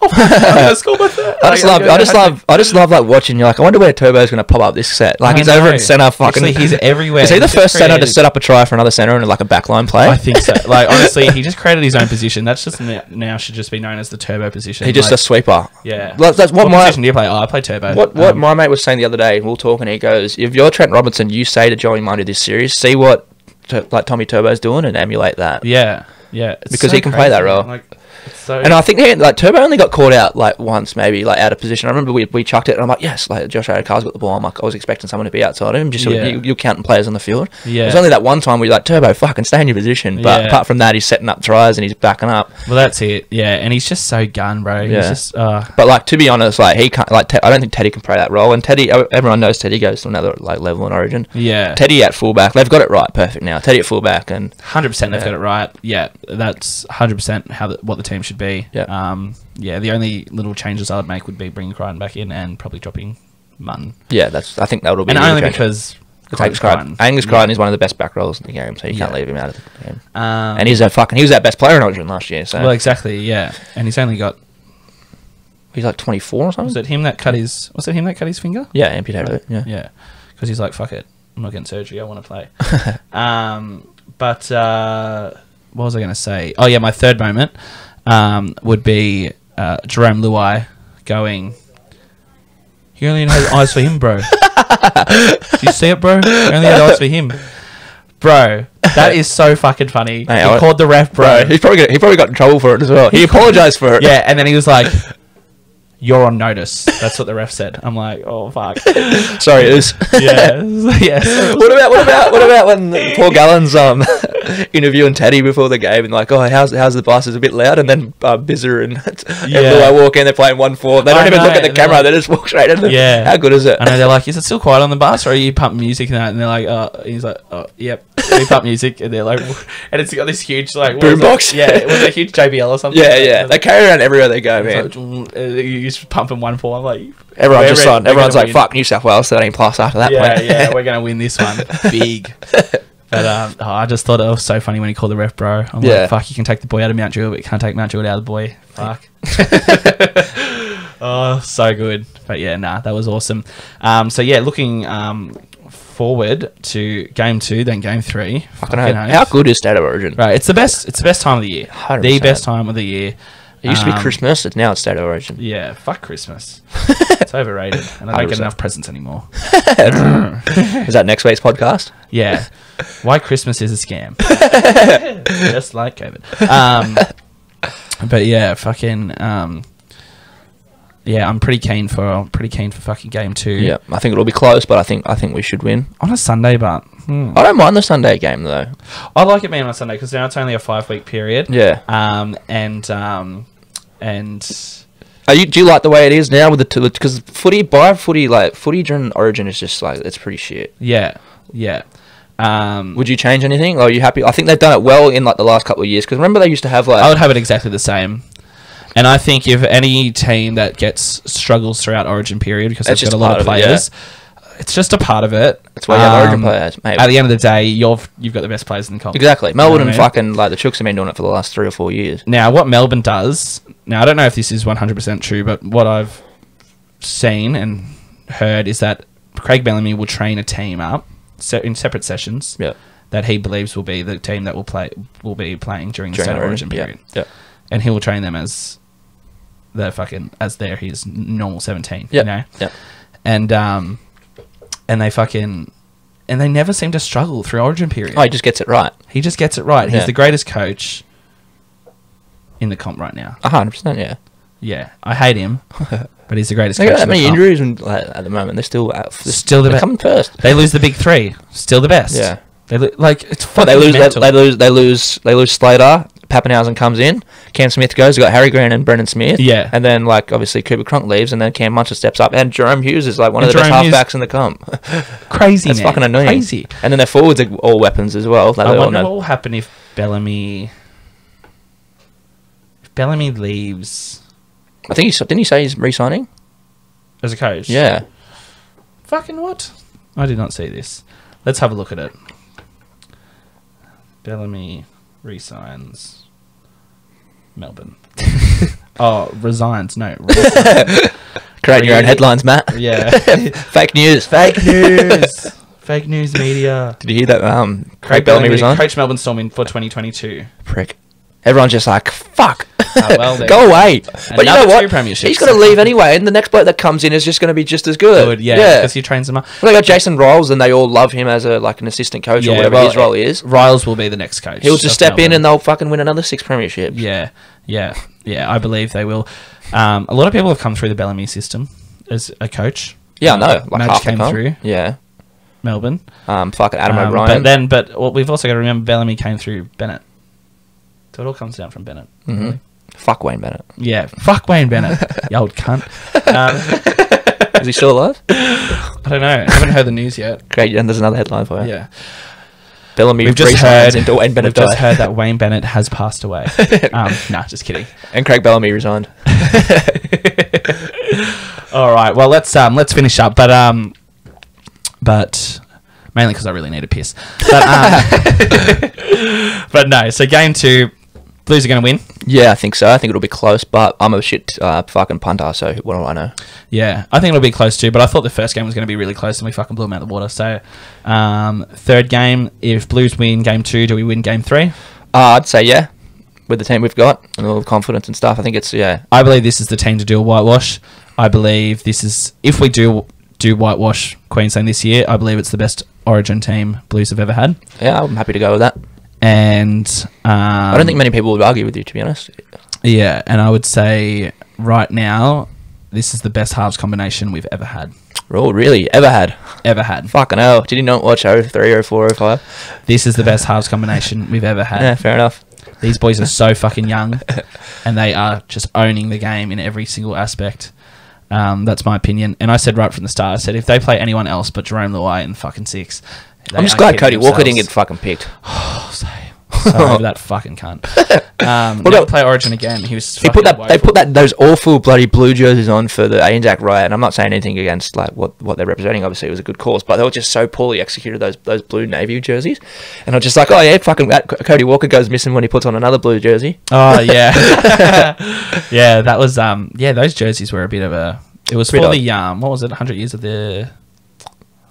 "Oh, I'm gonna score my third." I just love like watching. You're like, I wonder where Turbo's gonna pop up this set. Like he's over in center. Fucking, actually, he's everywhere. Is he the first center to set up a try for another center and like a backline play? I think so. Like honestly, he just created his own position. That's just now should just be known as the Turbo position. He's just a sweeper. Yeah. That's what position do you play? Oh, I play Turbo. What my mate was saying the other day, we were talking. He goes, if you're Trent Robinson, you say to Joey Mundy this series, see what Tommy Turbo's doing and emulate that. Yeah. Because he can play that role. And I think Turbo only got caught out like once, maybe like out of position. I remember we chucked it, and I'm like, yes, like Josh Adokar got the ball. I'm like, I was expecting someone to be outside of him. Just you're counting players on the field. Yeah, there's only that one time where you're like, Turbo, fucking stay in your position. But apart from that, he's setting up tries and he's backing up. Well, that's it. Yeah, and he's just so gun, bro. He's just. But like to be honest, like he can't. Like I don't think Teddy can play that role. And Teddy, everyone knows Teddy goes to another like level in Origin. Yeah. Teddy at fullback, they've got it right, perfect now. Teddy at fullback and 100% they've got it right. Yeah, that's 100% what the team should be. Yeah. The only little changes I would make would be bringing Crichton back in and probably dropping Mutton. Yeah, I think that'll be. And only because Angus Crichton is one of the best back rollers in the game, so you can't leave him out of the game. And he was our best player in Origin last year. So exactly, yeah. And he's only got. He's like 24 or something. Was it him that cut his finger? Yeah, amputated it. Yeah. Because he's like, fuck it, I'm not getting surgery. I want to play. But what was I going to say? Oh yeah, my third moment would be Jerome Luai going. He only has eyes for him, bro. Do you see it, bro? He only had eyes for him, bro. That is so fucking funny. He called the ref, bro. He probably got in trouble for it as well. He apologized for it. Yeah, and then he was like, "You're on notice." That's what the ref said. I'm like, "Oh fuck." Sorry, it is. Yeah. What about when Paul Gallen's interviewing Teddy before the game and like, oh, how's the bus is a bit loud, and then Bizzer and I walk in, they're playing 1-4. They don't even look at the camera. They just walk straight in. Yeah. How good is it? I know, they're like, is it still quiet on the bus, or are you pumping music and that? And they're like, he's like, oh, yep. We pump music, and they're like, and it's got this huge like boombox. Yeah, it was a huge JBL or something. Yeah. They carry around everywhere they go, man. Like, you just pumping 1-4. I'm like, everyone's like, fuck New South Wales 13+ after that. Yeah, we're gonna win this one big. But I just thought it was so funny when he called the ref, bro. I'm like, fuck, you can take the boy out of Mount Druitt, but you can't take Mount Druitt out of the boy. Fuck. Oh, so good. But yeah, that was awesome. So yeah, looking forward to game 2, then game 3. Fucking how good is State of Origin? Right, it's the best time of the year. 100%. The best time of the year. It used to be Christmas, now it's State of Origin. Yeah, fuck Christmas. It's overrated, and I don't get enough presents anymore. Is that next week's podcast? Yeah. Why Christmas is a scam. Just like COVID. But yeah, fucking I'm pretty keen for fucking game 2. Yeah, I think it'll be close, but I think we should win on a Sunday. But I don't mind the Sunday game though. I like it being on a Sunday because now it's only a 5-week period. Yeah. Do you like the way it is now with the two? Because footy during Origin is just like, it's pretty shit. Yeah. Would you change anything? Or are you happy? I think they've done it well in like the last couple of years. Because remember they used to have like. I would have it exactly the same. And I think if any team that struggles throughout Origin period because they've got a lot of players, it's just a part of it. That's why you have Origin players, mate. At the end of the day, you've got the best players in the comp. Exactly. Melbourne and fucking like the Chooks have been doing it for the last 3 or 4 years. Now, what Melbourne does Now, I don't know if this is 100% true, but what I've seen and heard is that Craig Bellamy will train a team up in separate sessions that he believes will be the team that will be playing during the State Origin period. Yeah. And he will train them as his normal 17, you know? Yeah. And they never seem to struggle through Origin period. Oh, he just gets it right. He just gets it right. He's the greatest coach in the comp right now. 100%, yeah. Yeah, I hate him, but he's the greatest coach. They got that many injuries at the moment. They're still out. Still the best. Coming first. They lose the big three. Still the best. Yeah. It's But fucking mental. they lose Slater. Pappenhausen comes in. Cam Smith goes. They got Harry Grant and Brendan Smith. Yeah. And then obviously Cooper Cronk leaves, and then Cam Muncher steps up, and Jerome Hughes is one of the best halfbacks in the comp. Crazy, That's man. fucking annoying. Crazy. And then their forwards are all weapons as well. I wonder what will happen if Bellamy leaves. I think didn't he say he's re-signing as a coach? Yeah. Fucking what? I did not see this. Let's have a look at it. Bellamy resigns Melbourne. Resigns. No. Creating your own headlines, Matt. Yeah. Fake news. Fake news. Fake news media. Did you hear that? Craig Bellamy resigned. Coach Melbourne Storm for 2022. Prick. Everyone's just like, fuck. Well, go away. But you know what? He's going to leave anyway, and the next bloke that comes in is just going to be just as good. Yeah, because he trains them up. Well, they got Jason Riles, and they all love him as an assistant coach or whatever his role is. Riles will be the next coach. He'll just step in, and they'll fucking win another 6 premierships. Yeah. I believe they will. A lot of people have come through the Bellamy system as a coach. Yeah, I know. Madge half came through. Yeah. Melbourne. Fucking Adam O'Brien. But we've also got to remember Bellamy came through Bennett. So it all comes down from Bennett. Mm-hmm. Really. Fuck Wayne Bennett. Yeah, fuck Wayne Bennett. You old cunt. Is he still alive? I don't know. I haven't heard the news yet. Great, and there's another headline for you. Yeah. Bellamy we've just heard that Wayne Bennett has passed away. Just kidding. And Craig Bellamy resigned. All right. Well, let's finish up, but mainly because I really need a piss. But no. So game 2, Blues are going to win. Yeah, I think so. I think it'll be close, but I'm a shit fucking punter, so what do I know? Yeah, I think it'll be close too, but I thought the first game was going to be really close and we fucking blew them out of the water. So, third game, if Blues win game 2, do we win game 3? I'd say yeah. With the team we've got and all the confidence and stuff, I think it's, yeah. I believe this is the team to do a whitewash. I believe this is, if we do whitewash Queensland this year, I believe it's the best Origin team Blues have ever had. Yeah, I'm happy to go with that. And I don't think many people would argue with you, to be honest. Yeah, and I would say right now, this is the best halves combination we've ever had. Oh, really? Ever had? Ever had. Fucking hell. Did you not watch 03, 04, 05? This is the best halves combination we've ever had. Yeah, fair enough. These boys are so fucking young, and they are just owning the game in every single aspect. That's my opinion. And I said right from the start, I said if they play anyone else but Jerome Luai in fucking 6... I'm just glad Cody Walker didn't get fucking picked. Oh, sorry over that fucking cunt. Never play Origin again. They put those awful bloody blue jerseys on for the Anzac riot. And I'm not saying anything against what they're representing. Obviously, it was a good cause, but they were just so poorly executed. Those blue navy jerseys, and I was just like, oh yeah, fucking Cody Walker goes missing when he puts on another blue jersey. Oh yeah, yeah. That was those jerseys were a bit of a. It was for the what was it? 100 years of the.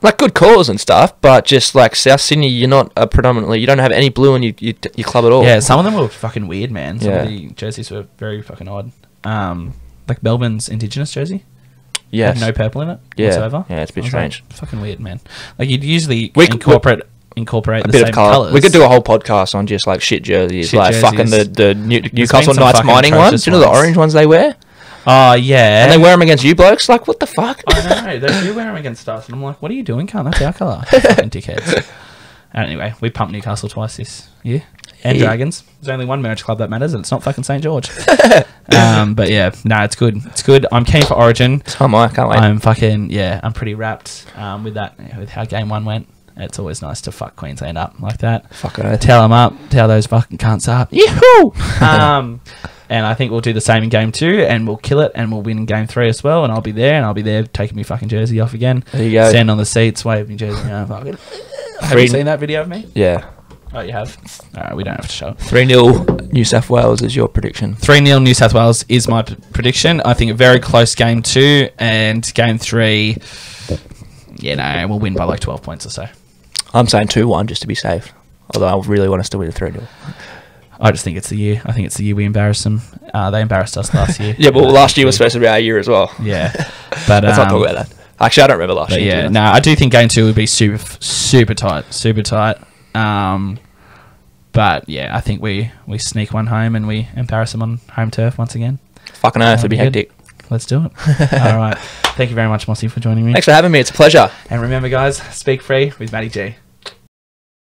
Like good cause and stuff, but just like South Sydney, you're not predominantly. You don't have any blue in your club at all. Yeah, some of them were fucking weird, man. Some of the jerseys were very fucking odd. Like Melbourne's Indigenous jersey. Yes. Had no purple in it whatsoever. Yeah, it's a bit strange. Like, fucking weird, man. Like you'd usually incorporate the same colours. We could do a whole podcast on just like shit jerseys, fucking the Newcastle Knights mining ones. Do you know the orange ones they wear? Oh, yeah. And they wear them against you blokes? Like, what the fuck? I know. They do wear them against us. And I'm like, what are you doing, cunt? That's our colour. Fucking dickheads. Anyway, we pumped Newcastle twice this year. And Dragons. There's only one merch club that matters, and it's not fucking St. George. But yeah, it's good. It's good. I'm keen for Origin. So am I. Can't wait. I'm pretty wrapped with how game 1 went. It's always nice to fuck Queensland up like that. Fucking oath. Tell them up. Tell those fucking cunts up. Yee-hoo! And I think we'll do the same in game 2, and we'll kill it, and we'll win in game 3 as well. And I'll be there taking my fucking jersey off again. There you go. Stand on the seats, wave my jersey. Have you seen that video of me? Yeah. Oh, you have? All right, we don't have to show it. 3-0 New South Wales is your prediction. 3-0 New South Wales is my prediction. I think a very close game 2, and game 3, we'll win by like 12 points or so. I'm saying 2-1 just to be safe. Although I really want us to win a 3-0. I just think it's the year. I think it's the year we embarrass them. They embarrassed us last year. Yeah, but last year was supposed to be our year as well. Yeah. But let's not talk about that. Actually, I don't remember last year. Yeah, no, I do think game 2 would be super tight. Super tight. But yeah, I think we sneak one home and we embarrass them on home turf once again. Fucking earth, it'd be hectic. Let's do it. All right. Thank you very much, Mossy, for joining me. Thanks for having me. It's a pleasure. And remember, guys, speak free with Matty G.